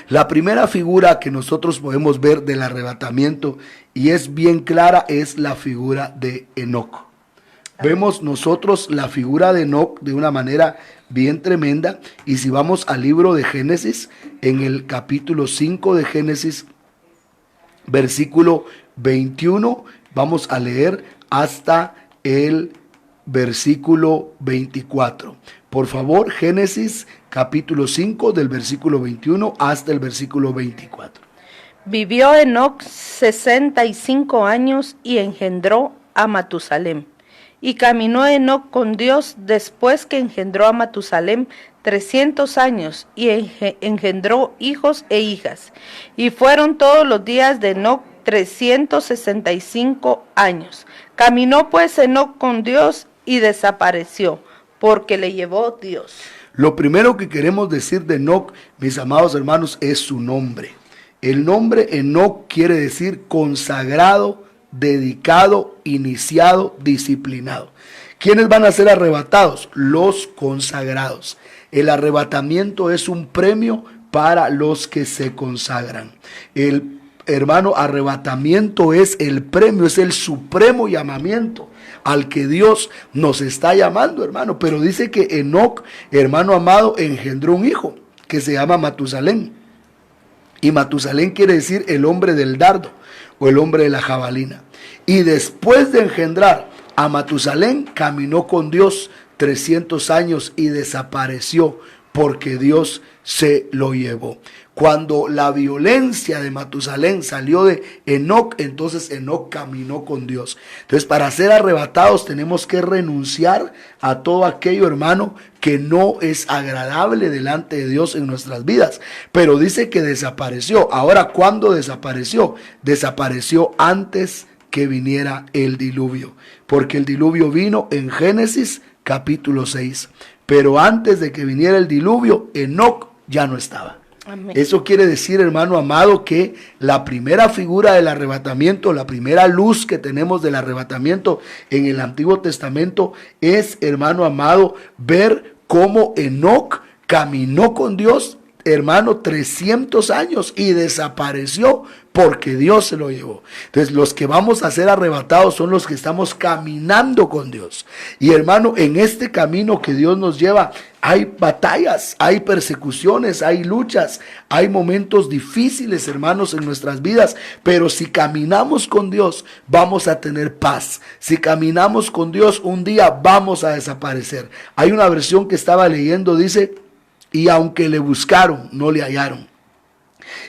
Speaker 3: La primera figura que nosotros podemos ver del arrebatamiento, y es bien clara, es la figura de Enoc. Vemos nosotros la figura de Enoc de una manera bien tremenda. Y si vamos al libro de Génesis, en el capítulo 5 de Génesis, versículo 21, vamos a leer hasta el versículo 24. Por favor, Génesis capítulo 5 del versículo 21 hasta el versículo 24.
Speaker 4: Vivió Enoc 65 años y engendró a Matusalem. Y caminó Enoc con Dios después que engendró a Matusalem 300 años y engendró hijos e hijas. Y fueron todos los días de Enoc 365 años. Caminó pues Enoc con Dios y desapareció, porque le llevó Dios.
Speaker 3: Lo primero que queremos decir de Enoc, mis amados hermanos, es su nombre. El nombre Enoc quiere decir consagrado, dedicado, iniciado, disciplinado. ¿Quiénes van a ser arrebatados? Los consagrados. El arrebatamiento es un premio para los que se consagran. El hermano, arrebatamiento es el premio, es el supremo llamamiento al que Dios nos está llamando, hermano. Pero dice que Enoc, hermano amado, engendró un hijo que se llama Matusalén. Y Matusalén quiere decir el hombre del dardo o el hombre de la jabalina. Y después de engendrar a Matusalén, caminó con Dios 300 años y desapareció, porque Dios se lo llevó. Cuando la violencia de Matusalén salió de Enoc, entonces Enoc caminó con Dios. Entonces, para ser arrebatados tenemos que renunciar a todo aquello, hermano, que no es agradable delante de Dios en nuestras vidas. Pero dice que desapareció. Ahora, ¿cuándo desapareció? Desapareció antes que viniera el diluvio, porque el diluvio vino en Génesis capítulo 6. Pero antes de que viniera el diluvio, Enoc ya no estaba. Amén. Eso quiere decir, hermano amado, que la primera figura del arrebatamiento, la primera luz que tenemos del arrebatamiento en el Antiguo Testamento es, hermano amado, ver cómo Enoc caminó con Dios, hermano, 300 años y desapareció porque Dios se lo llevó. Entonces, los que vamos a ser arrebatados son los que estamos caminando con Dios. Y, hermano, en este camino que Dios nos lleva, hay batallas, hay persecuciones, hay luchas, hay momentos difíciles, hermanos, en nuestras vidas. Pero si caminamos con Dios, vamos a tener paz. Si caminamos con Dios, un día vamos a desaparecer. Hay una versión que estaba leyendo, dice: y aunque le buscaron, no le hallaron.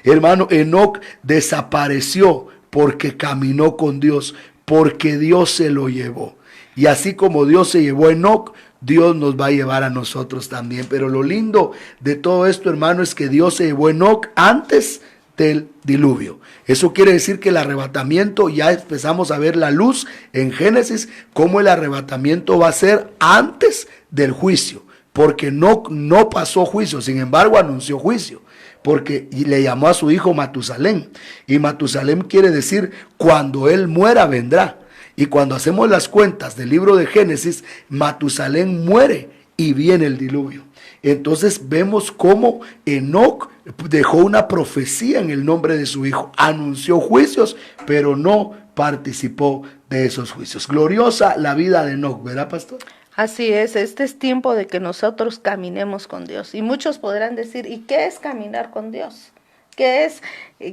Speaker 3: Hermano, Enoc desapareció porque caminó con Dios, porque Dios se lo llevó. Y así como Dios se llevó a Enoc, Dios nos va a llevar a nosotros también. Pero lo lindo de todo esto, hermano, es que Dios se llevó a Enoc antes del diluvio. Eso quiere decir que el arrebatamiento, ya empezamos a ver la luz en Génesis, cómo el arrebatamiento va a ser antes del juicio. Porque no pasó juicio, sin embargo anunció juicio, porque le llamó a su hijo Matusalén, y Matusalén quiere decir cuando él muera vendrá. Y cuando hacemos las cuentas del libro de Génesis, Matusalén muere y viene el diluvio. Entonces vemos cómo Enoc dejó una profecía en el nombre de su hijo, anunció juicios, pero no participó de esos juicios. Gloriosa la vida de Enoc, ¿verdad, pastor?
Speaker 4: Así es, este es tiempo de que nosotros caminemos con Dios. Y muchos podrán decir, ¿y qué es caminar con Dios? ¿Qué es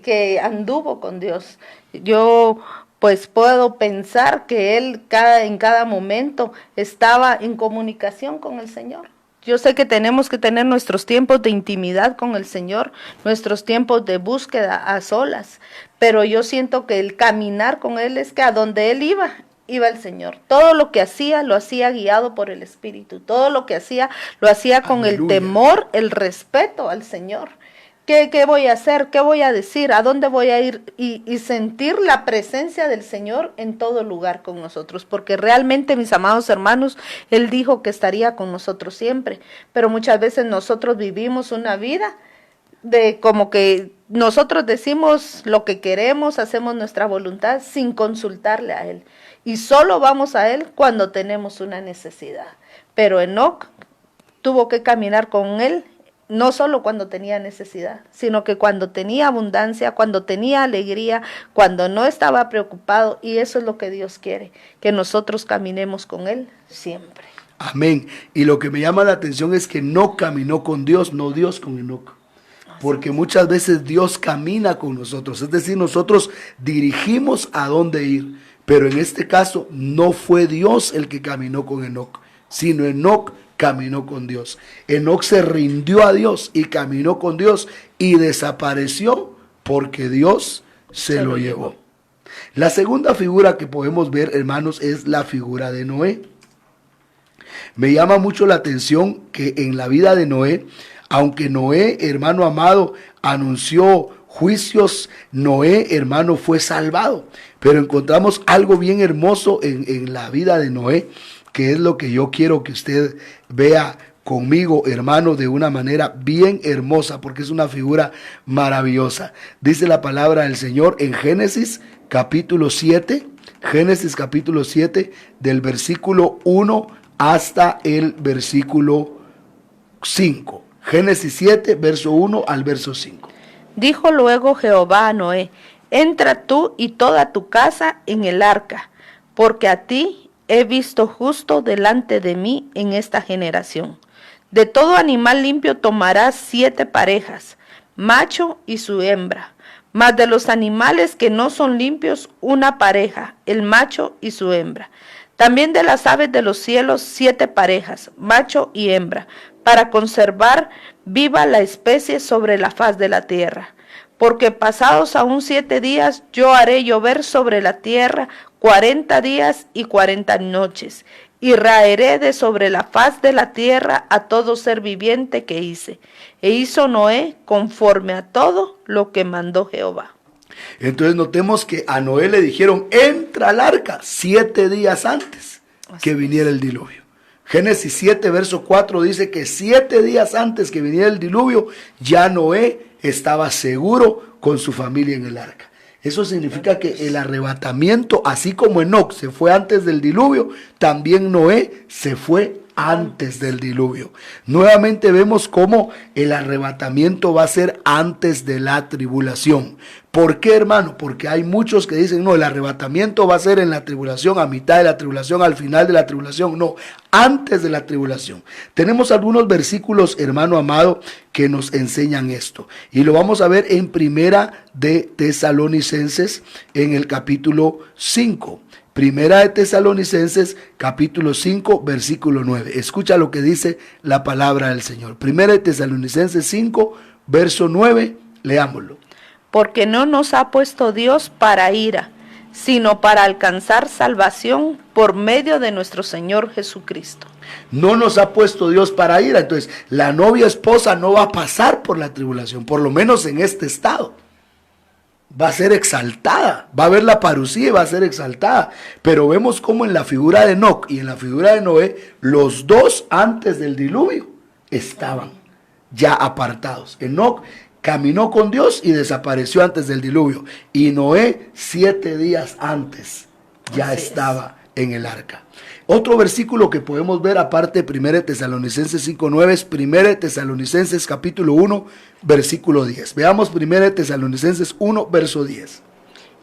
Speaker 4: que anduvo con Dios? Yo pues puedo pensar que él en cada momento estaba en comunicación con el Señor. Yo sé que tenemos que tener nuestros tiempos de intimidad con el Señor, nuestros tiempos de búsqueda a solas, pero yo siento que el caminar con Él es que a donde Él iba el Señor. Todo lo que hacía, lo hacía guiado por el Espíritu. Todo lo que hacía, lo hacía con el temor, el respeto al Señor. ¿Qué voy a hacer? ¿Qué voy a decir? ¿A dónde voy a ir? Y sentir la presencia del Señor en todo lugar con nosotros. Porque realmente, mis amados hermanos, Él dijo que estaría con nosotros siempre. Pero muchas veces nosotros vivimos una vida de como que nosotros decimos lo que queremos, hacemos nuestra voluntad sin consultarle a Él. Y solo vamos a Él cuando tenemos una necesidad. Pero Enoc tuvo que caminar con Él, no solo cuando tenía necesidad, sino que cuando tenía abundancia, cuando tenía alegría, cuando no estaba preocupado. Y eso es lo que Dios quiere, que nosotros caminemos con Él siempre.
Speaker 3: Amén. Y lo que me llama la atención es que no caminó con Dios, no Dios con Enoc. Porque muchas veces Dios camina con nosotros, es decir, nosotros dirigimos a dónde ir. Pero en este caso no fue Dios el que caminó con Enoc, sino Enoc caminó con Dios. Enoc se rindió a Dios y caminó con Dios y desapareció porque Dios se lo llevó. La segunda figura que podemos ver, hermanos, es la figura de Noé. Me llama mucho la atención que en la vida de Noé, aunque Noé, hermano amado, anunció juicios, Noé, hermano, fue salvado. Pero encontramos algo bien hermoso en la vida de Noé, que es lo que yo quiero que usted vea conmigo, hermano, de una manera bien hermosa, porque es una figura maravillosa. Dice la palabra del Señor en Génesis capítulo 7, del versículo 1 hasta el versículo 5. Génesis 7, verso 1 al verso 5.
Speaker 4: Dijo luego Jehová a Noé: entra tú y toda tu casa en el arca, porque a ti he visto justo delante de mí en esta generación. De todo animal limpio tomarás 7 parejas, macho y su hembra, mas de los animales que no son limpios, una pareja, el macho y su hembra. También de las aves de los cielos 7 parejas, macho y hembra, para conservar viva la especie sobre la faz de la tierra. Porque pasados aún 7 días yo haré llover sobre la tierra 40 días y 40 noches, y raeré de sobre la faz de la tierra a todo ser viviente que hice. E hizo Noé conforme a todo lo que mandó Jehová.
Speaker 3: Entonces notemos que a Noé le dijeron, entra al arca 7 días antes que viniera el diluvio. Génesis 7, verso 4 dice que 7 días antes que viniera el diluvio, ya Noé estaba seguro con su familia en el arca. Eso significa que el arrebatamiento, así como Enoc se fue antes del diluvio, también Noé se fue antes del diluvio. Nuevamente vemos cómo el arrebatamiento va a ser antes de la tribulación. ¿Por qué, hermano? Porque hay muchos que dicen, no, el arrebatamiento va a ser en la tribulación, a mitad de la tribulación, al final de la tribulación. No, antes de la tribulación. Tenemos algunos versículos, hermano amado, que nos enseñan esto. Y lo vamos a ver en Primera de Tesalonicenses, en el capítulo 5. Primera de Tesalonicenses, capítulo 5, versículo 9. Escucha lo que dice la palabra del Señor. Primera de Tesalonicenses 5, verso 9, leámoslo.
Speaker 4: Porque no nos ha puesto Dios para ira, sino para alcanzar salvación por medio de nuestro Señor Jesucristo.
Speaker 3: No nos ha puesto Dios para ira. Entonces, la novia esposa no va a pasar por la tribulación, por lo menos en este estado. Va a ser exaltada, va a ver la parucía y va a ser exaltada. Pero vemos cómo en la figura de Enoc y en la figura de Noé, los dos antes del diluvio estaban ya apartados. Enoc caminó con Dios y desapareció antes del diluvio. Y Noé 7 días antes ya estaba en el arca. Otro versículo que podemos ver aparte de 1 Tesalonicenses 5:9 es 1 Tesalonicenses capítulo 1, versículo 10. Veamos 1 Tesalonicenses 1, verso 10.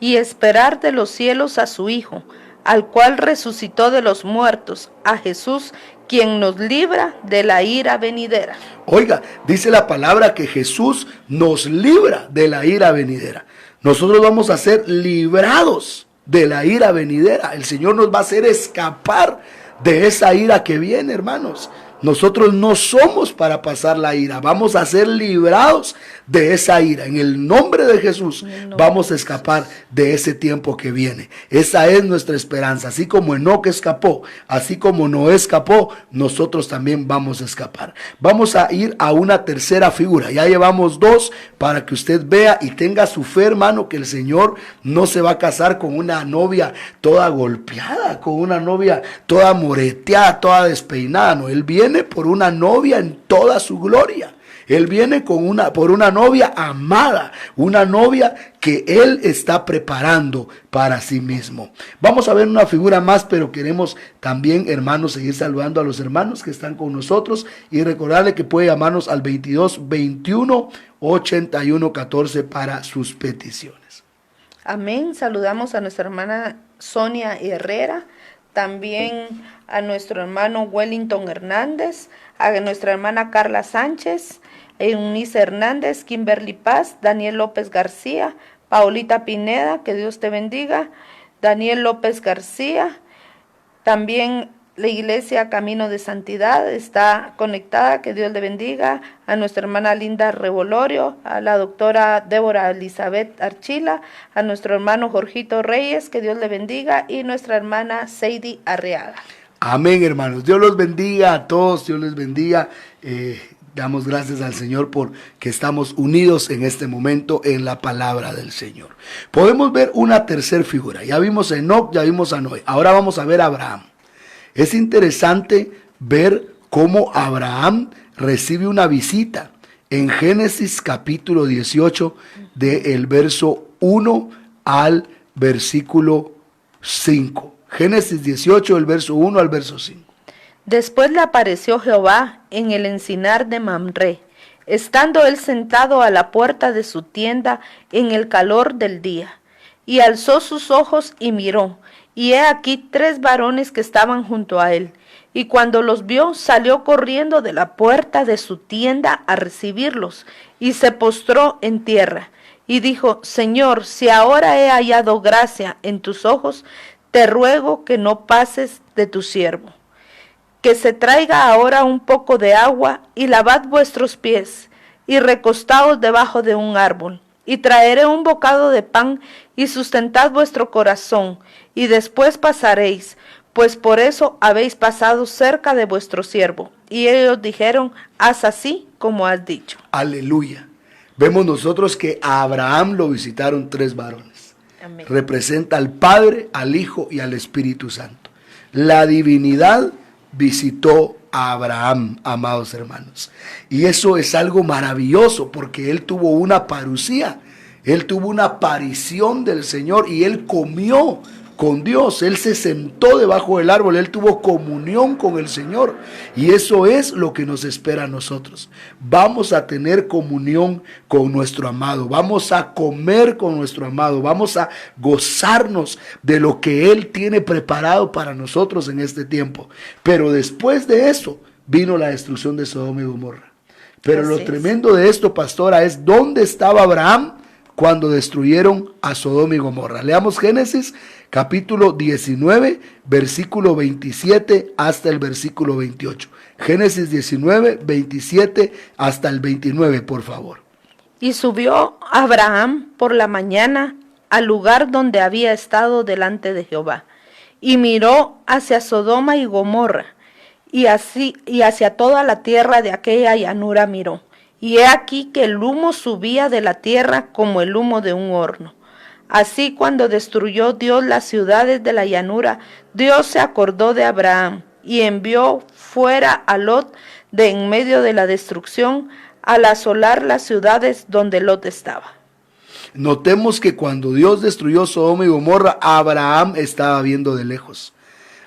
Speaker 4: Y esperar de los cielos a su Hijo, al cual resucitó de los muertos, a Jesús, quien nos libra de la ira venidera.
Speaker 3: Oiga, dice la palabra que Jesús nos libra de la ira venidera. Nosotros vamos a ser librados de la ira venidera. El Señor nos va a hacer escapar de esa ira que viene, hermanos. Nosotros no somos para pasar la ira, vamos a ser librados de esa ira. En el nombre de Jesús vamos a escapar de ese tiempo que viene. Esa es nuestra esperanza. Así como Enoc escapó, así como Noé escapó, nosotros también vamos a escapar. Vamos a ir a una tercera figura. Ya llevamos 2 para que usted vea y tenga su fe, hermano, que el Señor no se va a casar con una novia toda golpeada, con una novia toda moreteada, toda despeinada. No, Él viene por una novia en toda su gloria. Él viene por una novia amada, una novia que Él está preparando para sí mismo. Vamos a ver una figura más, pero queremos también, hermanos, seguir saludando a los hermanos que están con nosotros y recordarle que puede llamarnos al 22 21 81 14 para sus peticiones.
Speaker 4: Amén. Saludamos a nuestra hermana Sonia Herrera, también a nuestro hermano Wellington Hernández, a nuestra hermana Carla Sánchez, Eunice Hernández, Kimberly Paz, Daniel López García, Paulita Pineda, que Dios te bendiga, Daniel López García, también la iglesia Camino de Santidad está conectada, que Dios le bendiga, a nuestra hermana Linda Revolorio, a la doctora Débora Elizabeth Archila, a nuestro hermano Jorgito Reyes, que Dios le bendiga, y nuestra hermana Seidy Arreaga.
Speaker 3: Amén, hermanos. Dios los bendiga a todos, Dios les bendiga. Damos gracias al Señor por que estamos unidos en este momento en la palabra del Señor. Podemos ver una tercera figura. Ya vimos a Enoc, ya vimos a Noé. Ahora vamos a ver a Abraham. Es interesante ver cómo Abraham recibe una visita en Génesis capítulo 18 del verso 1 al versículo 5. Génesis 18 del verso 1 al verso 5.
Speaker 4: Después le apareció Jehová en el encinar de Mamré, estando él sentado a la puerta de su tienda en el calor del día. Y alzó sus ojos y miró, y he aquí 3 varones que estaban junto a él. Y cuando los vio, salió corriendo de la puerta de su tienda a recibirlos, y se postró en tierra. Y dijo: Señor, si ahora he hallado gracia en tus ojos, te ruego que no pases de tu siervo. Que se traiga ahora un poco de agua, y lavad vuestros pies, y recostaos debajo de un árbol, y traeré un bocado de pan, y sustentad vuestro corazón, y después pasaréis, pues por eso habéis pasado cerca de vuestro siervo. Y ellos dijeron, haz así como has dicho.
Speaker 3: Aleluya. Vemos nosotros que a Abraham lo visitaron 3 varones.
Speaker 4: Amén.
Speaker 3: Representa al Padre, al Hijo y al Espíritu Santo. La divinidad visitó a Abraham, amados hermanos. Y eso es algo maravilloso, porque él tuvo una parusía, él tuvo una aparición del Señor y él comió con Dios, él se sentó debajo del árbol, él tuvo comunión con el Señor. Y eso es lo que nos espera a nosotros. Vamos a tener comunión con nuestro amado, vamos a comer con nuestro amado, vamos a gozarnos de lo que él tiene preparado para nosotros en este tiempo. Pero después de eso vino la destrucción de Sodoma y Gomorra. Pero lo tremendo de esto, pastora, es dónde estaba Abraham cuando destruyeron a Sodoma y Gomorra. Leamos Génesis capítulo 19, versículo 27 hasta el versículo 28. Génesis 19, 27 hasta el 29, por favor.
Speaker 4: Y subió Abraham por la mañana al lugar donde había estado delante de Jehová, y miró hacia Sodoma y Gomorra, y hacia toda la tierra de aquella llanura miró. Y he aquí que el humo subía de la tierra como el humo de un horno. Así, cuando destruyó Dios las ciudades de la llanura, Dios se acordó de Abraham y envió fuera a Lot de en medio de la destrucción, al asolar las ciudades donde Lot estaba.
Speaker 3: Notemos que cuando Dios destruyó Sodoma y Gomorra, Abraham estaba viendo de lejos.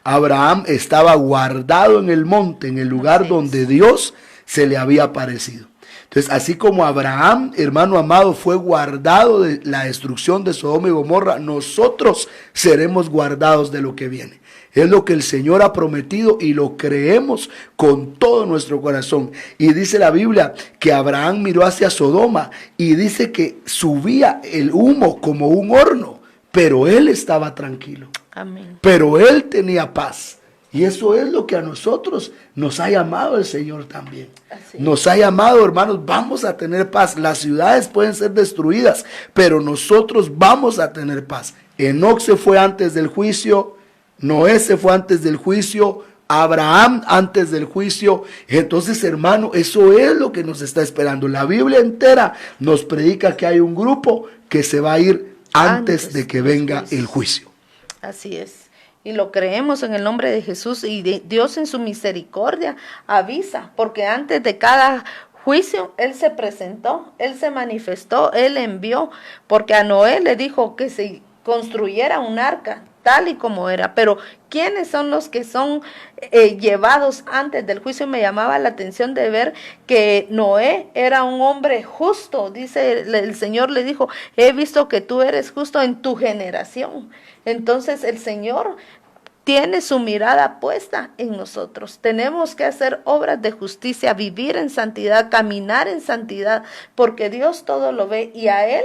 Speaker 3: Abraham estaba guardado en el monte, en el lugar donde Dios se le había aparecido. Entonces, así como Abraham, hermano amado, fue guardado de la destrucción de Sodoma y Gomorra, nosotros seremos guardados de lo que viene. Es lo que el Señor ha prometido y lo creemos con todo nuestro corazón. Y dice la Biblia que Abraham miró hacia Sodoma y dice que subía el humo como un horno, pero él estaba tranquilo.
Speaker 4: Amén.
Speaker 3: Pero él tenía paz. Y eso es lo que a nosotros nos ha llamado el Señor también. Nos ha llamado, hermanos, vamos a tener paz. Las ciudades pueden ser destruidas, pero nosotros vamos a tener paz. Enoc se fue antes del juicio, Noé se fue antes del juicio, Abraham antes del juicio. Entonces, hermano, eso es lo que nos está esperando. La Biblia entera nos predica que hay un grupo que se va a ir antes de que venga el juicio.
Speaker 4: Así es. Y lo creemos en el nombre de Jesús, y Dios en su misericordia avisa, porque antes de cada juicio Él se presentó, Él se manifestó, Él envió, porque a Noé le dijo que se construyera un arca tal y como era. Pero ¿quiénes son los que son llevados antes del juicio? Me llamaba la atención de ver que Noé era un hombre justo. Dice, el Señor le dijo, he visto que tú eres justo en tu generación. Entonces el Señor tiene su mirada puesta en nosotros. Tenemos que hacer obras de justicia, vivir en santidad, caminar en santidad, porque Dios todo lo ve, y a Él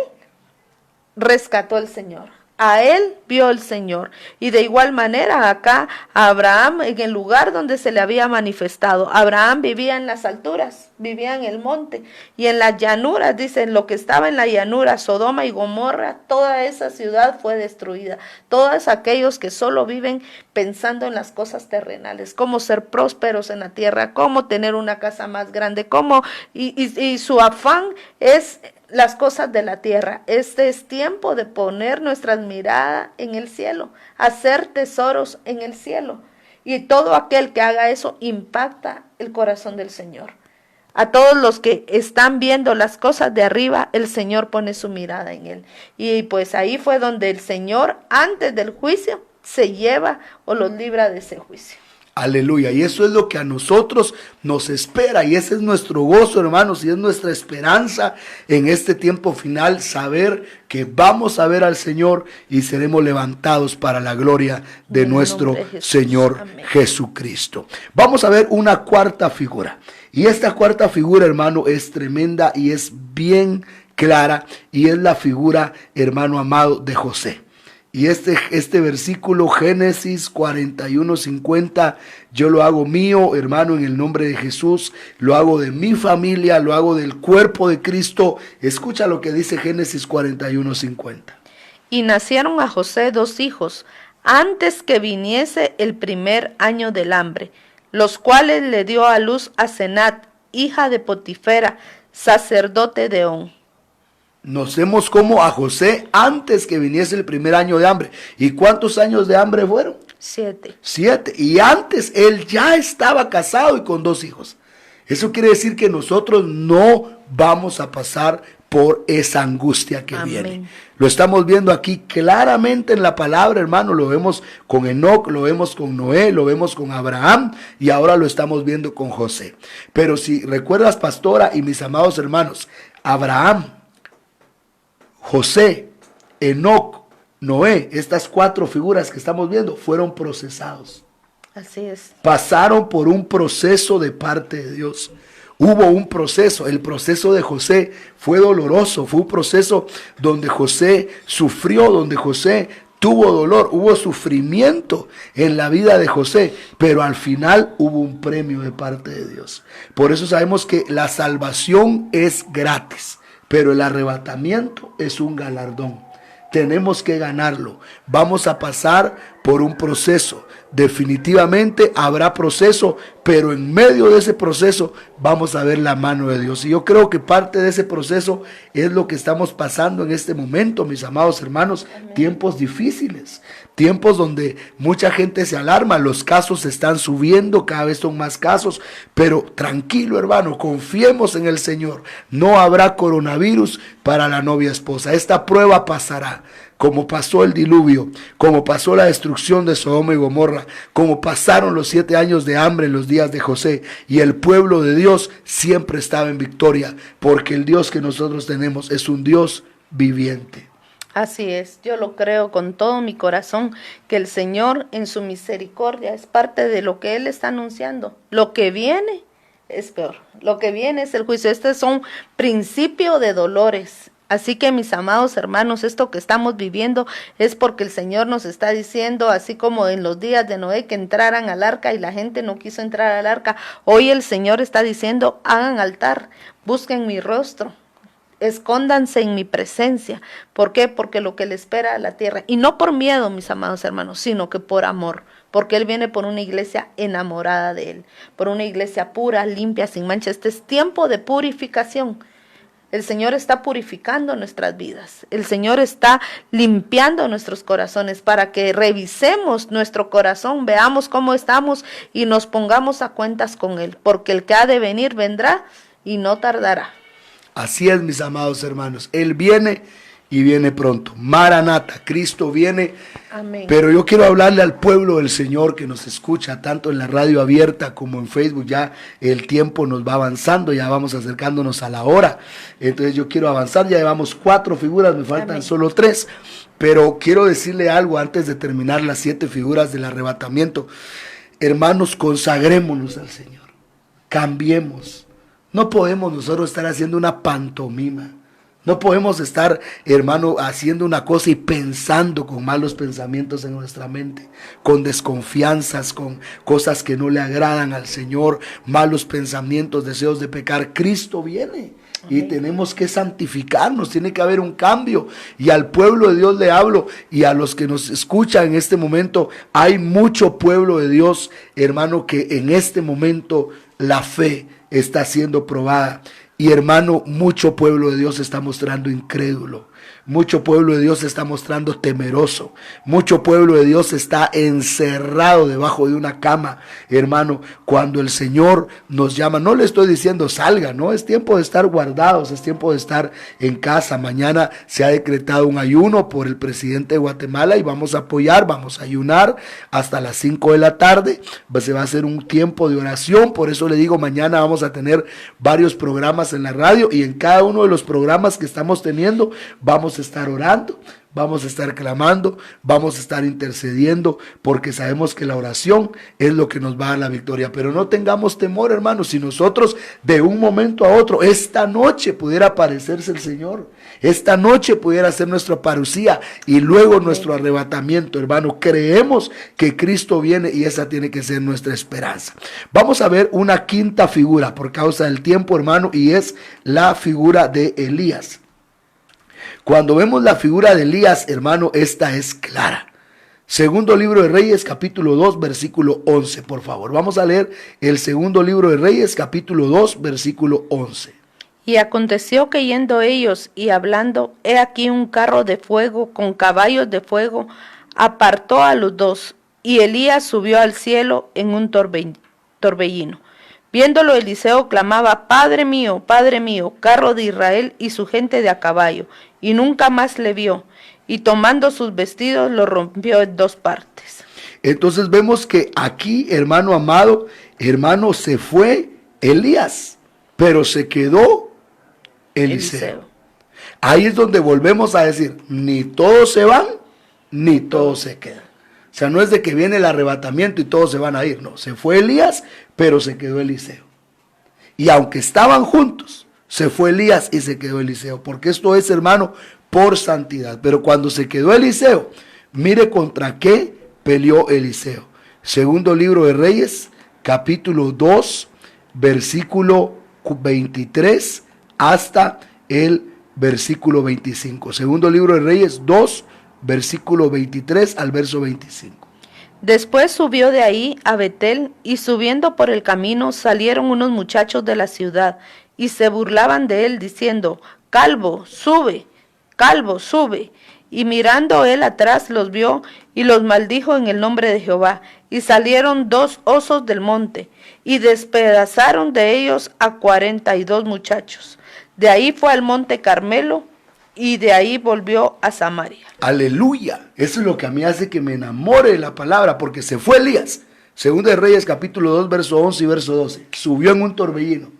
Speaker 4: rescató el Señor. A él vio el Señor. Y de igual manera acá a Abraham, en el lugar donde se le había manifestado, Abraham vivía en las alturas, vivía en el monte, y en las llanuras, dicen, lo que estaba en la llanura, Sodoma y Gomorra, toda esa ciudad fue destruida. Todos aquellos que solo viven pensando en las cosas terrenales, cómo ser prósperos en la tierra, cómo tener una casa más grande, cómo, y su afán es las cosas de la tierra. Este es tiempo de poner nuestras miradas en el cielo, hacer tesoros en el cielo. Y todo aquel que haga eso impacta el corazón del Señor. A todos los que están viendo las cosas de arriba, el Señor pone su mirada en él. Y pues ahí fue donde el Señor, antes del juicio, se lleva o los libra de ese juicio.
Speaker 3: Aleluya, y eso es lo que a nosotros nos espera, y ese es nuestro gozo, hermanos, y es nuestra esperanza en este tiempo final, saber que vamos a ver al Señor y seremos levantados para la gloria de nuestro Señor Jesucristo. Vamos a ver una cuarta figura, y esta cuarta figura, hermano, es tremenda y es bien clara, y es la figura, hermano amado, de José. Y este versículo, Génesis 41:50, yo lo hago mío, hermano, en el nombre de Jesús, lo hago de mi familia, lo hago del cuerpo de Cristo. Escucha lo que dice Génesis 41:50.
Speaker 4: Y nacieron a José 2 hijos, antes que viniese el primer año del hambre, los cuales le dio a luz a Senat, hija de Potifera, sacerdote de On.
Speaker 3: Nocemos como a José antes que viniese el primer año de hambre. ¿Y cuántos años de hambre fueron?
Speaker 4: 7.
Speaker 3: 7. Y antes él ya estaba casado y con 2 hijos. Eso quiere decir que nosotros no vamos a pasar por esa angustia que
Speaker 4: Amén.
Speaker 3: viene. Lo estamos viendo aquí claramente en la palabra, hermano. Lo vemos con Enoc, lo vemos con Noé, lo vemos con Abraham y ahora lo estamos viendo con José. Pero si recuerdas, pastora y mis amados hermanos, Abraham, José, Enoc, Noé, estas 4 figuras que estamos viendo fueron procesados.
Speaker 4: Así es.
Speaker 3: Pasaron por un proceso de parte de Dios. Hubo un proceso. El proceso de José fue doloroso. Fue un proceso donde José sufrió, donde José tuvo dolor. Hubo sufrimiento en la vida de José. Pero al final hubo un premio de parte de Dios. Por eso sabemos que la salvación es gratis, pero el arrebatamiento es un galardón. Tenemos que ganarlo. Vamos a pasar por un proceso. Definitivamente habrá proceso, pero en medio de ese proceso vamos a ver la mano de Dios. Y yo creo que parte de ese proceso es lo que estamos pasando en este momento, mis amados hermanos. Amén. Tiempos difíciles, tiempos donde mucha gente se alarma, los casos están subiendo, cada vez son más casos, pero tranquilo, hermano, confiemos en el Señor. No habrá coronavirus para la novia esposa. Esta prueba pasará. Como pasó el diluvio, como pasó la destrucción de Sodoma y Gomorra, como pasaron los 7 años de hambre en los días de José, y el pueblo de Dios siempre estaba en victoria, porque el Dios que nosotros tenemos es un Dios viviente.
Speaker 4: Así es, yo lo creo con todo mi corazón, que el Señor en su misericordia es parte de lo que Él está anunciando. Lo que viene es peor, lo que viene es el juicio. Este es un principio de dolores. Así que, mis amados hermanos, esto que estamos viviendo es porque el Señor nos está diciendo, así como en los días de Noé, que entraran al arca y la gente no quiso entrar al arca. Hoy el Señor está diciendo, hagan altar, busquen mi rostro, escóndanse en mi presencia. ¿Por qué? Porque lo que le espera a la tierra, y no por miedo, mis amados hermanos, sino que por amor. Porque Él viene por una iglesia enamorada de Él, por una iglesia pura, limpia, sin mancha. Este es tiempo de purificación. El Señor está purificando nuestras vidas. El Señor está limpiando nuestros corazones para que revisemos nuestro corazón, veamos cómo estamos y nos pongamos a cuentas con Él. Porque el que ha de venir vendrá y no tardará.
Speaker 3: Así es, mis amados hermanos. Él viene y viene pronto. Maranata, Cristo viene.
Speaker 4: Amén.
Speaker 3: Pero yo quiero hablarle al pueblo del Señor que nos escucha, tanto en la radio abierta como en Facebook. Ya el tiempo nos va avanzando, ya vamos acercándonos a la hora. Entonces yo quiero avanzar, ya llevamos 4 figuras, me faltan
Speaker 4: Amén.
Speaker 3: Solo 3. Pero quiero decirle algo antes de terminar las 7 figuras del arrebatamiento. Hermanos, consagrémonos al Señor. Cambiemos. No podemos nosotros estar haciendo una pantomima. No podemos estar, hermano, haciendo una cosa y pensando con malos pensamientos en nuestra mente, con desconfianzas, con cosas que no le agradan al Señor, malos pensamientos, deseos de pecar. Cristo viene y tenemos que santificarnos, tiene que haber un cambio. Y al pueblo de Dios le hablo, y a los que nos escuchan en este momento, hay mucho pueblo de Dios, hermano, que en este momento la fe está siendo probada. Y hermano, mucho pueblo de Dios se está mostrando incrédulo. Mucho pueblo de Dios se está mostrando temeroso. Mucho pueblo de Dios está encerrado debajo de una cama. Hermano, cuando el Señor nos llama, no le estoy diciendo salga, no, es tiempo de estar guardados, es tiempo de estar en casa. Mañana se ha decretado un ayuno por el presidente de Guatemala y vamos a apoyar, vamos a ayunar hasta las 5 de la tarde. Se va a hacer un tiempo de oración, por eso le digo, mañana vamos a tener varios programas en la radio, y en cada uno de los programas que estamos teniendo vamos vamos a estar orando, vamos a estar clamando, vamos a estar intercediendo, porque sabemos que la oración es lo que nos va a dar la victoria. Pero no tengamos temor, hermanos, si nosotros de un momento a otro, esta noche pudiera aparecerse el Señor, esta noche pudiera ser nuestra parucía y luego nuestro arrebatamiento, hermano. Creemos que Cristo viene y esa tiene que ser nuestra esperanza. Vamos a ver una quinta figura por causa del tiempo, hermano, y es la figura de Elías. Cuando vemos la figura de Elías, hermano, esta es clara. Segundo libro de Reyes, capítulo 2, versículo 11, por favor. Vamos a leer el segundo libro de Reyes, capítulo 2, versículo 11.
Speaker 4: Y aconteció que yendo ellos y hablando, he aquí un carro de fuego con caballos de fuego apartó a los dos, y Elías subió al cielo en un torbellino. Viéndolo, Eliseo clamaba: Padre mío, carro de Israel y su gente de a caballo. Y nunca más le vio, y tomando sus vestidos lo rompió en dos partes.
Speaker 3: Entonces vemos que aquí, hermano amado, hermano, se fue Elías, pero se quedó Eliseo. Ahí es donde volvemos a decir, ni todos se van, ni todos se quedan. O sea, no es de que viene el arrebatamiento y todos se van a ir, no. Se fue Elías, pero se quedó Eliseo. Y aunque estaban juntos, se fue Elías y se quedó Eliseo, porque esto es, hermano, por santidad. Pero cuando se quedó Eliseo, mire contra qué peleó Eliseo. Segundo libro de Reyes, capítulo 2, versículo 23 hasta el versículo 25. Segundo libro de Reyes 2, versículo 23 al verso 25.
Speaker 4: Después subió de ahí a Betel, y subiendo por el camino salieron unos muchachos de la ciudad, y se burlaban de él, diciendo: Calvo, sube, calvo, sube. Y mirando él atrás los vio, y los maldijo en el nombre de Jehová. Y salieron dos osos del monte, y despedazaron de ellos a 42 muchachos. De ahí fue al monte Carmelo, y de ahí volvió a Samaria.
Speaker 3: Aleluya. Eso es lo que a mí hace que me enamore de la palabra, porque se fue Elías. Segundo de Reyes, capítulo 2, verso 11 y verso 12. Subió en un torbellino.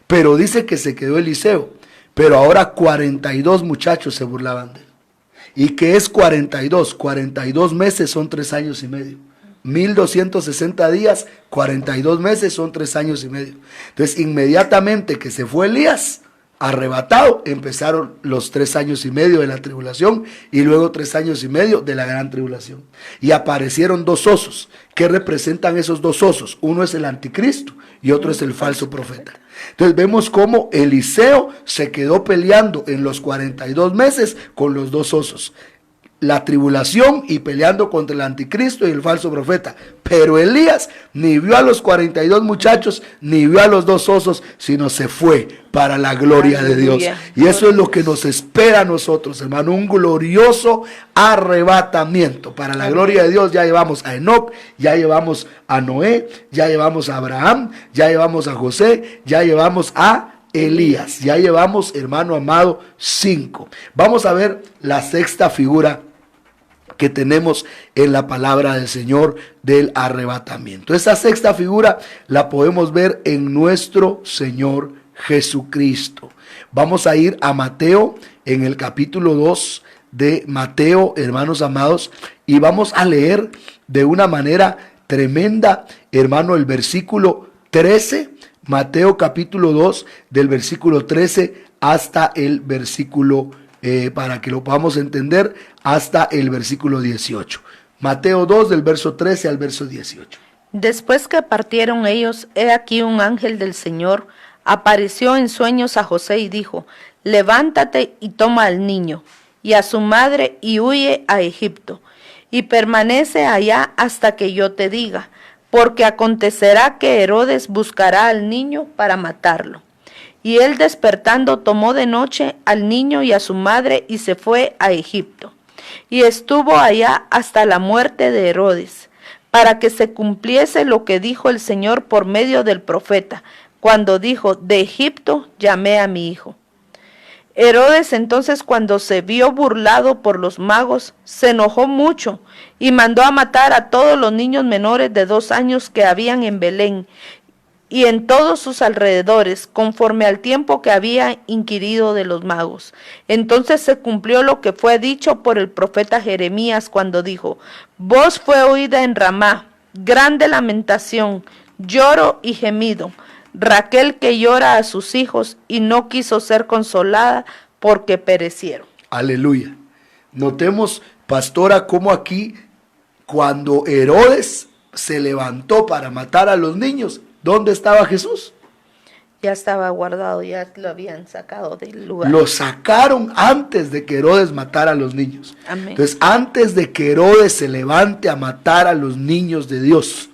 Speaker 3: Pero dice que se quedó Eliseo. Pero ahora 42 muchachos se burlaban de él. ¿Y qué es 42? 42 meses son 3 años y medio. 1260 días, 42 meses son 3 años y medio. Entonces, inmediatamente que se fue Elías, arrebatado, empezaron los 3 años y medio de la tribulación y luego 3 años y medio de la gran tribulación. Y aparecieron dos osos. ¿Qué representan esos dos osos? Uno es el anticristo y otro es el falso profeta. Entonces vemos cómo Eliseo se quedó peleando en los 42 meses con los dos osos. La tribulación y peleando contra el anticristo y el falso profeta. Pero Elías ni vio a los 42 muchachos, ni vio a los dos osos, sino se fue para la gloria de Dios. Y eso es lo que nos espera a nosotros, hermano, un glorioso arrebatamiento. Para la gloria de Dios ya llevamos a Enoc, ya llevamos a Noé, ya llevamos a Abraham, ya llevamos a José, ya llevamos a Elías, ya llevamos, hermano amado, 5. Vamos a ver la sexta figura que tenemos en la palabra del Señor del arrebatamiento. Esa sexta figura la podemos ver en nuestro Señor Jesucristo. Vamos a ir a Mateo, en el capítulo 2 de Mateo, hermanos amados, y vamos a leer de una manera tremenda, hermano, el versículo 13, Mateo capítulo 2, del versículo 13 hasta el versículo para que lo podamos entender, hasta el versículo 18. Mateo 2, del verso 13 al verso 18.
Speaker 4: Después que partieron ellos, he aquí un ángel del Señor apareció en sueños a José y dijo: levántate y toma al niño y a su madre y huye a Egipto, y permanece allá hasta que yo te diga, porque acontecerá que Herodes buscará al niño para matarlo. Y él despertando tomó de noche al niño y a su madre y se fue a Egipto. Y estuvo allá hasta la muerte de Herodes, para que se cumpliese lo que dijo el Señor por medio del profeta, cuando dijo: de Egipto llamé a mi hijo. Herodes entonces, cuando se vio burlado por los magos, se enojó mucho y mandó a matar a todos los niños menores de 2 años que habían en Belén y en todos sus alrededores, conforme al tiempo que había inquirido de los magos. Entonces se cumplió lo que fue dicho por el profeta Jeremías cuando dijo: voz fue oída en Ramá, grande lamentación, lloro y gemido. Raquel que llora a sus hijos y no quiso ser consolada porque perecieron.
Speaker 3: Aleluya. Notemos, pastora, cómo aquí, cuando Herodes se levantó para matar a los niños, ¿dónde estaba Jesús?
Speaker 4: Ya estaba guardado, ya lo habían sacado del lugar.
Speaker 3: Lo sacaron antes de que Herodes matara a los niños.
Speaker 4: Amén.
Speaker 3: Entonces, antes de que Herodes se levante a matar a los niños de Dios,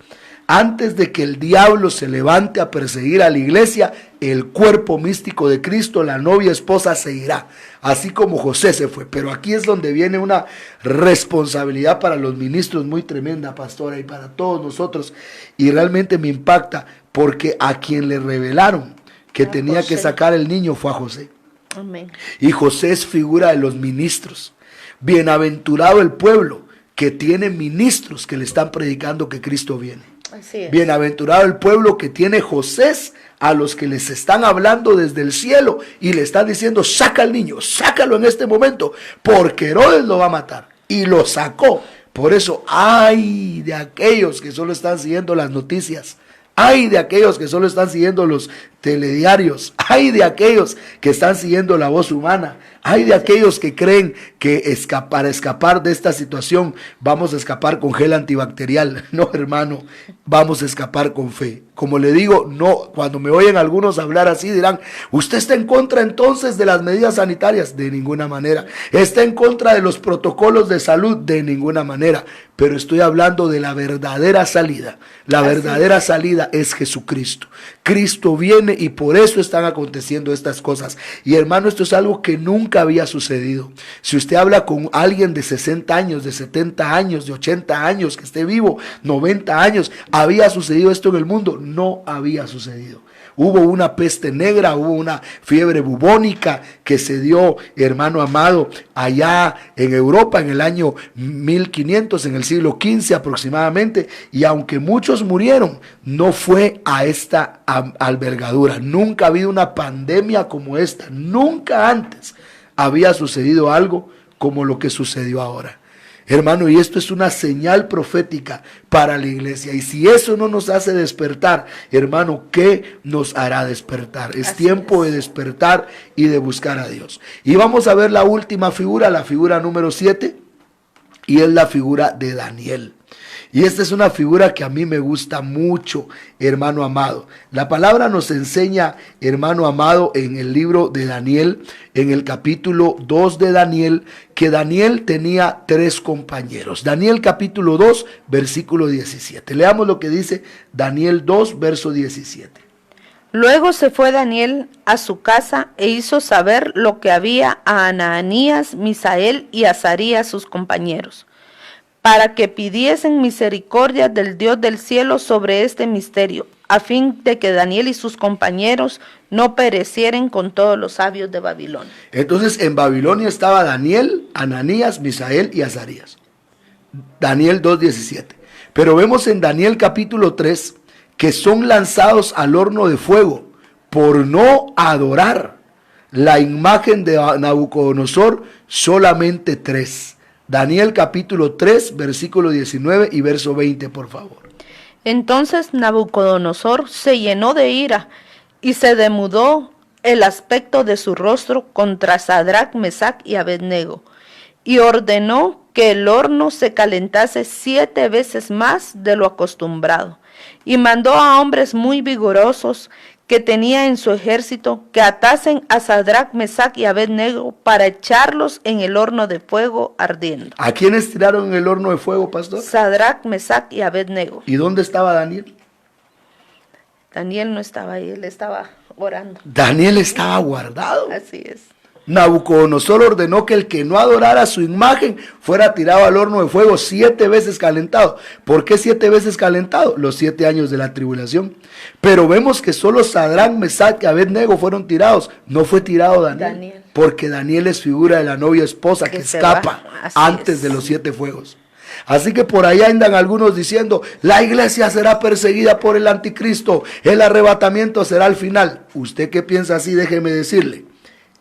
Speaker 3: antes de que el diablo se levante a perseguir a la iglesia, el cuerpo místico de Cristo, la novia esposa, se irá, así como José se fue. Pero aquí es donde viene una responsabilidad para los ministros muy tremenda, pastora, y para todos nosotros, y realmente me impacta, porque a quien le revelaron que tenía que sacar el niño fue a José.
Speaker 4: Amén.
Speaker 3: Y José es figura de los ministros. Bienaventurado el pueblo que tiene ministros que le están predicando que Cristo viene.
Speaker 4: Así es.
Speaker 3: Bienaventurado el pueblo que tiene Josés a los que les están hablando desde el cielo y le están diciendo: saca al niño, sácalo en este momento, porque Herodes lo va a matar. Y lo sacó. Por eso, ay de aquellos que solo están siguiendo las noticias. Ay de aquellos que solo están siguiendo los telediarios. Ay de aquellos que están siguiendo la voz humana. Ay de aquellos que creen que para escapar de esta situación vamos a escapar con gel antibacterial. No, hermano, vamos a escapar con fe. Como le digo, no, cuando me oyen algunos hablar así dirán: ¿usted está en contra entonces de las medidas sanitarias? De ninguna manera. ¿Está en contra de los protocolos de salud? De ninguna manera. Pero estoy hablando de la verdadera salida. La verdadera salida es Jesucristo. Cristo viene y por eso están aconteciendo estas cosas. Y hermano, esto es algo que nunca había sucedido. Si usted habla con alguien de 60 años, de 70 años, de 80 años, que esté vivo, 90 años, ¿había sucedido esto en el mundo? No había sucedido. Hubo una peste negra, hubo una fiebre bubónica que se dio, hermano amado, allá en Europa en el año 1500, en el siglo XV aproximadamente, y aunque muchos murieron, no fue a esta albergadura. Nunca ha habido una pandemia como esta, nunca antes había sucedido algo como lo que sucedió ahora. Hermano, y esto es una señal profética para la iglesia. Y si eso no nos hace despertar, hermano, ¿qué nos hará despertar? Es tiempo de despertar y de buscar a Dios. Y vamos a ver la última figura, la figura número 7, y es la figura de Daniel. Y esta es una figura que a mí me gusta mucho, hermano amado. La palabra nos enseña, hermano amado, en el libro de Daniel, en el capítulo 2 de Daniel, que Daniel tenía 3 compañeros. Daniel capítulo 2, versículo 17. Leamos lo que dice Daniel 2, verso 17.
Speaker 4: Luego se fue Daniel a su casa e hizo saber lo que había a Ananías, Misael y Azarías, sus compañeros, para que pidiesen misericordia del Dios del cielo sobre este misterio, a fin de que Daniel y sus compañeros no perecieren con todos los sabios de Babilonia.
Speaker 3: Entonces en Babilonia estaba Daniel, Ananías, Misael y Azarías. Daniel 2:17. Pero vemos en Daniel capítulo 3 que son lanzados al horno de fuego por no adorar la imagen de Nabucodonosor, solamente 3. Daniel capítulo 3, versículo 19 y verso 20, por favor.
Speaker 4: Entonces Nabucodonosor se llenó de ira y se demudó el aspecto de su rostro contra Sadrach, Mesach y Abednego, y ordenó que el horno se calentase 7 veces más de lo acostumbrado, y mandó a hombres muy vigorosos que tenía en su ejército que atasen a Sadrach, Mesach y Abednego para echarlos en el horno de fuego ardiendo.
Speaker 3: ¿A quiénes tiraron en el horno de fuego, pastor?
Speaker 4: Sadrach, Mesach y Abednego.
Speaker 3: ¿Y dónde estaba Daniel?
Speaker 4: Daniel no estaba ahí, él estaba orando.
Speaker 3: Daniel estaba guardado.
Speaker 4: Así es.
Speaker 3: Nabucodonosor ordenó que el que no adorara su imagen fuera tirado al horno de fuego 7 veces calentado. ¿Por qué 7 veces calentado? Los 7 años de la tribulación. Pero vemos que solo Sadrach, Mesach y Abednego fueron tirados. No fue tirado Daniel. Porque Daniel es figura de la novia esposa que escapa antes de los 7 fuegos. Así que por ahí andan algunos diciendo, la iglesia será perseguida por el anticristo, el arrebatamiento será al final. ¿Usted qué piensa así? Déjeme decirle.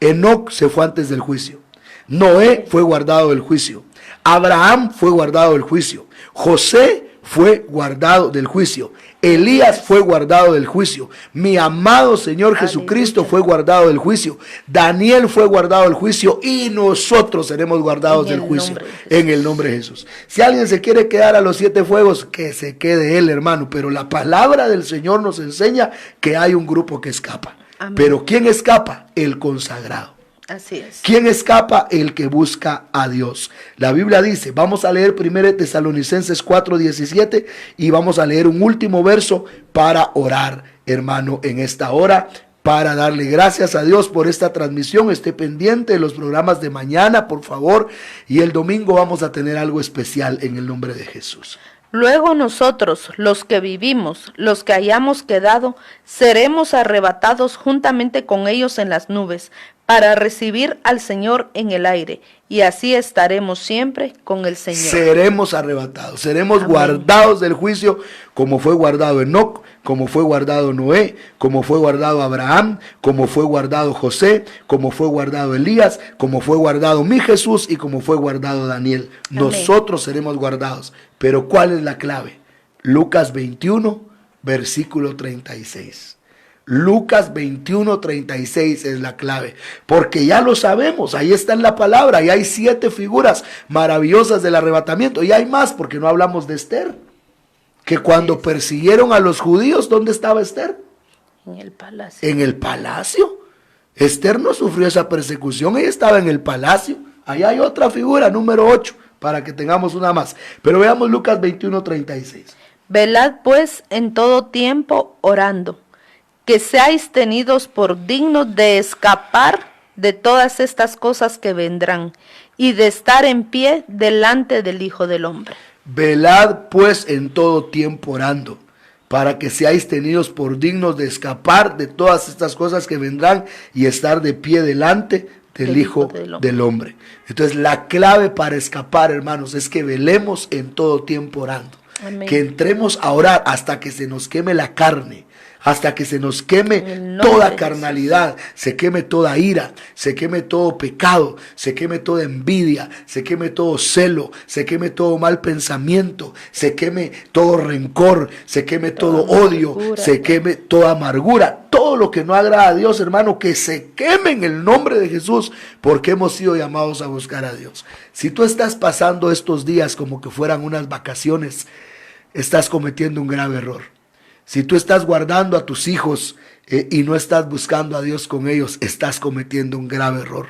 Speaker 3: Enoc se fue antes del juicio. Noé fue guardado del juicio. Abraham fue guardado del juicio. José fue guardado del juicio. Elías fue guardado del juicio. Mi amado Señor Jesucristo fue guardado del juicio. Daniel fue guardado del juicio y nosotros seremos guardados del juicio en el nombre de Jesús. Si alguien se quiere quedar a los 7 fuegos, que se quede él, hermano. Pero la palabra del Señor nos enseña que hay un grupo que escapa.
Speaker 4: Amén.
Speaker 3: Pero ¿quién escapa? El consagrado.
Speaker 4: Así es.
Speaker 3: ¿Quién escapa? El que busca a Dios. La Biblia dice, vamos a leer 1 Tesalonicenses 4:17 y vamos a leer un último verso para orar, hermano, en esta hora, para darle gracias a Dios por esta transmisión. Esté pendiente de los programas de mañana, por favor, y el domingo vamos a tener algo especial en el nombre de Jesús.
Speaker 4: Luego nosotros, los que vivimos, los que hayamos quedado, seremos arrebatados juntamente con ellos en las nubes, para recibir al Señor en el aire, y así estaremos siempre con el Señor.
Speaker 3: Seremos arrebatados, seremos
Speaker 4: Amén.
Speaker 3: Guardados del juicio, como fue guardado Enoc, como fue guardado Noé, como fue guardado Abraham, como fue guardado José, como fue guardado Elías, como fue guardado mi Jesús y como fue guardado Daniel.
Speaker 4: Amén.
Speaker 3: Nosotros seremos guardados. Pero ¿cuál es la clave? Lucas 21, versículo 36. Lucas 21:36 es la clave, porque ya lo sabemos, ahí está en la palabra, y hay 7 figuras maravillosas del arrebatamiento, y hay más, porque no hablamos de Esther, que cuando persiguieron a los judíos, ¿dónde estaba Esther?
Speaker 4: En el palacio.
Speaker 3: En el palacio. Esther no sufrió esa persecución, ella estaba en el palacio. Ahí hay otra figura, número 8, para que tengamos una más, pero veamos Lucas 21:36.
Speaker 4: Velad pues en todo tiempo orando, que seáis tenidos por dignos de escapar de todas estas cosas que vendrán, y de estar en pie delante del Hijo del Hombre.
Speaker 3: Velad pues en todo tiempo orando, para que seáis tenidos por dignos de escapar de todas estas cosas que vendrán, y estar de pie delante del Hijo del Hombre. Entonces la clave para escapar, hermanos, es que velemos en todo tiempo orando.
Speaker 4: Amén.
Speaker 3: Que entremos a orar hasta que se nos queme la carne, hasta que se nos queme toda carnalidad, se queme toda ira, se queme todo pecado, se queme toda envidia, se queme todo celo, se queme todo mal pensamiento, se queme todo rencor, se queme todo odio, se queme toda amargura, todo lo que no agrada a Dios, hermano, que se queme en el nombre de Jesús, porque hemos sido llamados a buscar a Dios. Si tú estás pasando estos días como que fueran unas vacaciones, estás cometiendo un grave error. Si tú estás guardando a tus hijos y no estás buscando a Dios con ellos, estás cometiendo un grave error.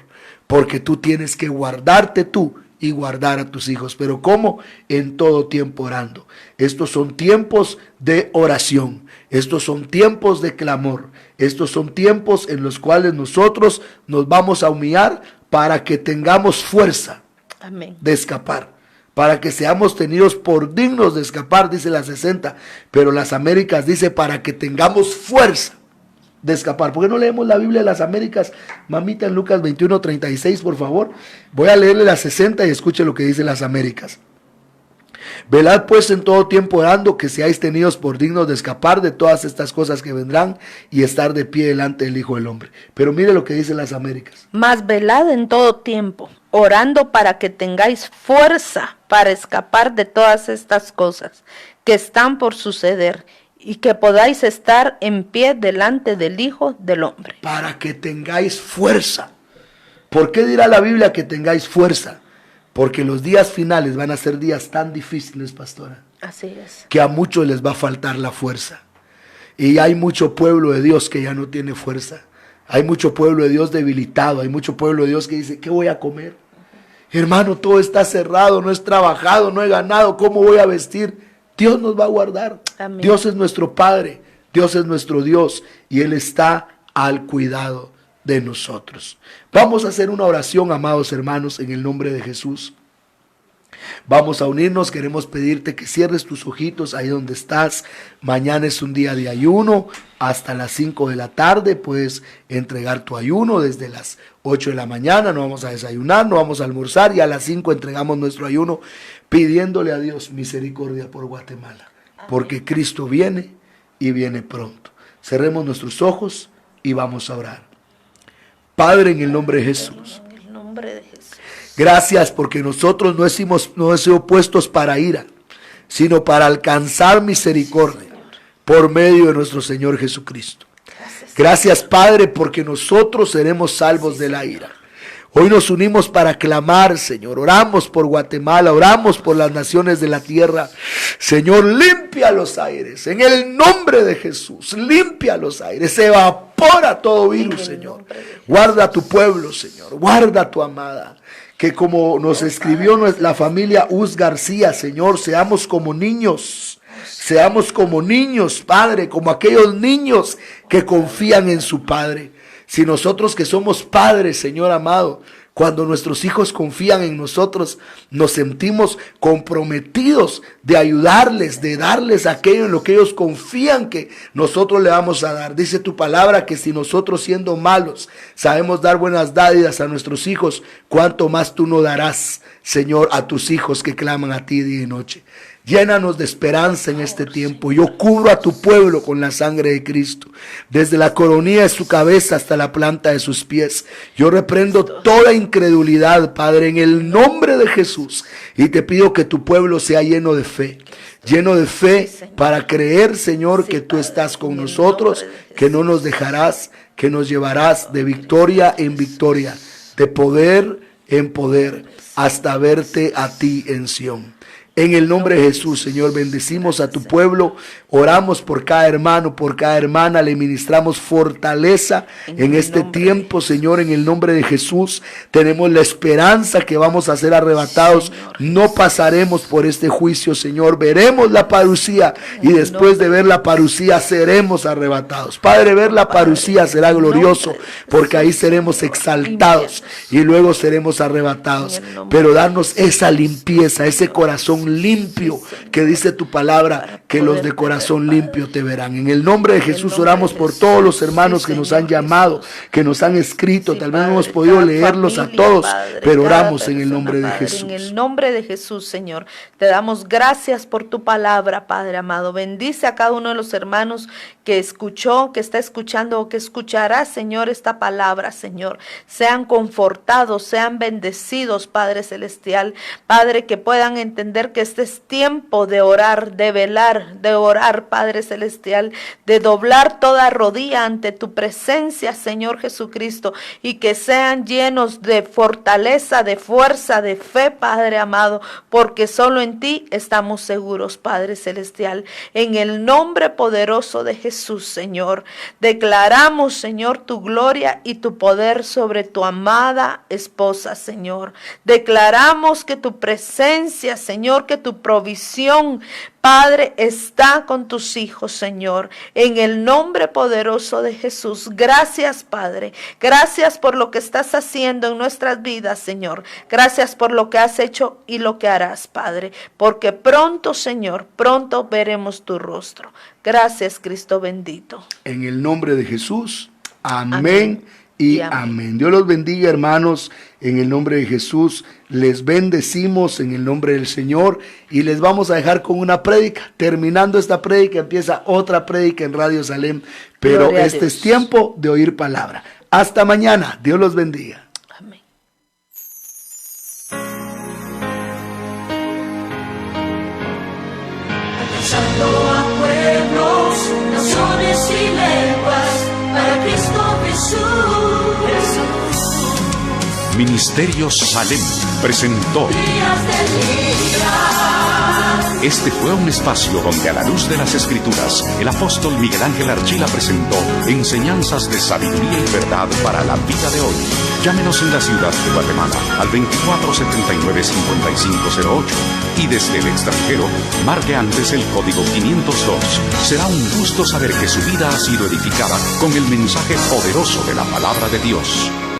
Speaker 3: Porque tú tienes que guardarte tú y guardar a tus hijos. ¿Pero cómo? En todo tiempo orando. Estos son tiempos de oración. Estos son tiempos de clamor. Estos son tiempos en los cuales nosotros nos vamos a humillar para que tengamos fuerza.
Speaker 4: Amén.
Speaker 3: De escapar. Para que seamos tenidos por dignos de escapar, dice la 60, pero las Américas dice para que tengamos fuerza de escapar. ¿Por qué no leemos la Biblia de las Américas, mamita, en Lucas 21:36, por favor? Voy a leerle la 60 y escuche lo que dice las Américas. Velad pues en todo tiempo orando, que seáis tenidos por dignos de escapar de todas estas cosas que vendrán, y estar de pie delante del Hijo del Hombre. Pero mire lo que dice las Américas.
Speaker 4: Mas velad en todo tiempo, orando para que tengáis fuerza para escapar de todas estas cosas que están por suceder, y que podáis estar en pie delante del Hijo del Hombre.
Speaker 3: Para que tengáis fuerza. ¿Por qué dirá la Biblia que tengáis fuerza? Porque los días finales van a ser días tan difíciles, pastora,
Speaker 4: Así es.
Speaker 3: que a muchos les va a faltar la fuerza. Y hay mucho pueblo de Dios que ya no tiene fuerza. Hay mucho pueblo de Dios debilitado. Hay mucho pueblo de Dios que dice, ¿qué voy a comer? Hermano, todo está cerrado, no he trabajado, no he ganado, ¿cómo voy a vestir? Dios nos va a guardar.
Speaker 4: Amén.
Speaker 3: Dios es nuestro Padre, Dios es nuestro Dios, y Él está al cuidado de nosotros. Vamos a hacer una oración, amados hermanos, en el nombre de Jesús. Vamos a unirnos, queremos pedirte que cierres tus ojitos ahí donde estás. Mañana es un día de ayuno, hasta las 5 de la tarde puedes entregar tu ayuno desde las 8 de la mañana, no vamos a desayunar, no vamos a almorzar y a las 5 entregamos nuestro ayuno pidiéndole a Dios misericordia por Guatemala, porque Cristo viene y viene pronto. Cerremos nuestros ojos y vamos a orar. Padre, en el nombre de Jesús.
Speaker 4: En el nombre de Jesús.
Speaker 3: Gracias porque nosotros no hemos sido puestos para ira, sino para alcanzar misericordia por medio de nuestro Señor Jesucristo. Gracias, Padre, porque nosotros seremos salvos de la ira. Hoy nos unimos para clamar, Señor. Oramos por Guatemala, oramos por las naciones de la tierra. Señor, limpia los aires. En el nombre de Jesús, limpia los aires. Evapora todo virus, Señor. Guarda a tu pueblo, Señor. Guarda a tu amada. Que como nos escribió la familia Uz García, Señor, seamos como niños. Seamos como niños, Padre, como aquellos niños que confían en su Padre. Si nosotros que somos padres, Señor amado, cuando nuestros hijos confían en nosotros, nos sentimos comprometidos de ayudarles, de darles aquello en lo que ellos confían que nosotros le vamos a dar. Dice tu palabra que si nosotros siendo malos sabemos dar buenas dádivas a nuestros hijos, cuánto más tú no darás, Señor, a tus hijos que claman a ti día y noche. Llénanos de esperanza en este tiempo. Yo cubro a tu pueblo con la sangre de Cristo, desde la coronilla de su cabeza hasta la planta de sus pies. Yo reprendo toda incredulidad, Padre, en el nombre de Jesús. Y te pido que tu pueblo sea lleno de fe para creer, Señor, que tú estás con nosotros, que no nos dejarás, que nos llevarás de victoria en victoria, de poder en poder, hasta verte a ti en Sión. En el nombre de Jesús, Señor, bendecimos a tu pueblo, oramos por cada hermano, por cada hermana, le ministramos fortaleza en este tiempo, Señor, en el nombre de Jesús. Tenemos la esperanza que vamos a ser arrebatados, no pasaremos por este juicio, Señor, veremos la parucía y después de ver la parucía seremos arrebatados. Padre, ver la parucía será glorioso porque ahí seremos exaltados y luego seremos arrebatados, pero darnos esa limpieza, ese corazón limpio que dice tu palabra, que los de corazón limpio te verán. En el nombre de Jesús oramos por todos los hermanos que nos han llamado, que nos han escrito, tal vez no hemos podido leerlos a todos, pero oramos en el nombre de Jesús.
Speaker 4: En el nombre de Jesús, Señor, te damos gracias por tu palabra, Padre amado. Bendice a cada uno de los hermanos que escuchó, que está escuchando o que escuchará, Señor, esta palabra, Señor. Sean confortados, sean bendecidos, Padre celestial. Padre, que puedan entender que este es tiempo de orar, de velar, de orar, Padre celestial, de doblar toda rodilla ante tu presencia, Señor Jesucristo, y que sean llenos de fortaleza, de fuerza, de fe, Padre amado, porque solo en ti estamos seguros, Padre celestial. En el nombre poderoso de Jesús, Señor, declaramos, Señor, tu gloria y tu poder sobre tu amada esposa, Señor. Declaramos que tu presencia, Señor, que tu provisión, Padre, está con tus hijos, Señor, en el nombre poderoso de Jesús. Gracias, Padre. Gracias por lo que estás haciendo en nuestras vidas, Señor. Gracias por lo que has hecho y lo que harás, Padre, porque pronto, Señor, pronto veremos tu rostro. Gracias, Cristo bendito.
Speaker 3: En el nombre de Jesús, amén. Y amén. Dios los bendiga, hermanos, en el nombre de Jesús. Les bendecimos en el nombre del Señor y les vamos a dejar con una prédica. Terminando esta prédica empieza otra prédica en Radio Salem, pero este es tiempo de oír palabra. Hasta mañana. Dios los bendiga.
Speaker 4: Amén.
Speaker 1: Alcanzando a pueblos, naciones y lenguas, para Cristo Jesús.
Speaker 2: Ministerio Salem presentó. Este fue un espacio donde a la luz de las Escrituras, el apóstol Miguel Ángel Archila presentó enseñanzas de sabiduría y verdad para la vida de hoy. Llámenos en la ciudad de Guatemala al 2479-5508 y desde el extranjero, marque antes el código 502. Será un gusto saber que su vida ha sido edificada con el mensaje poderoso de la palabra de Dios.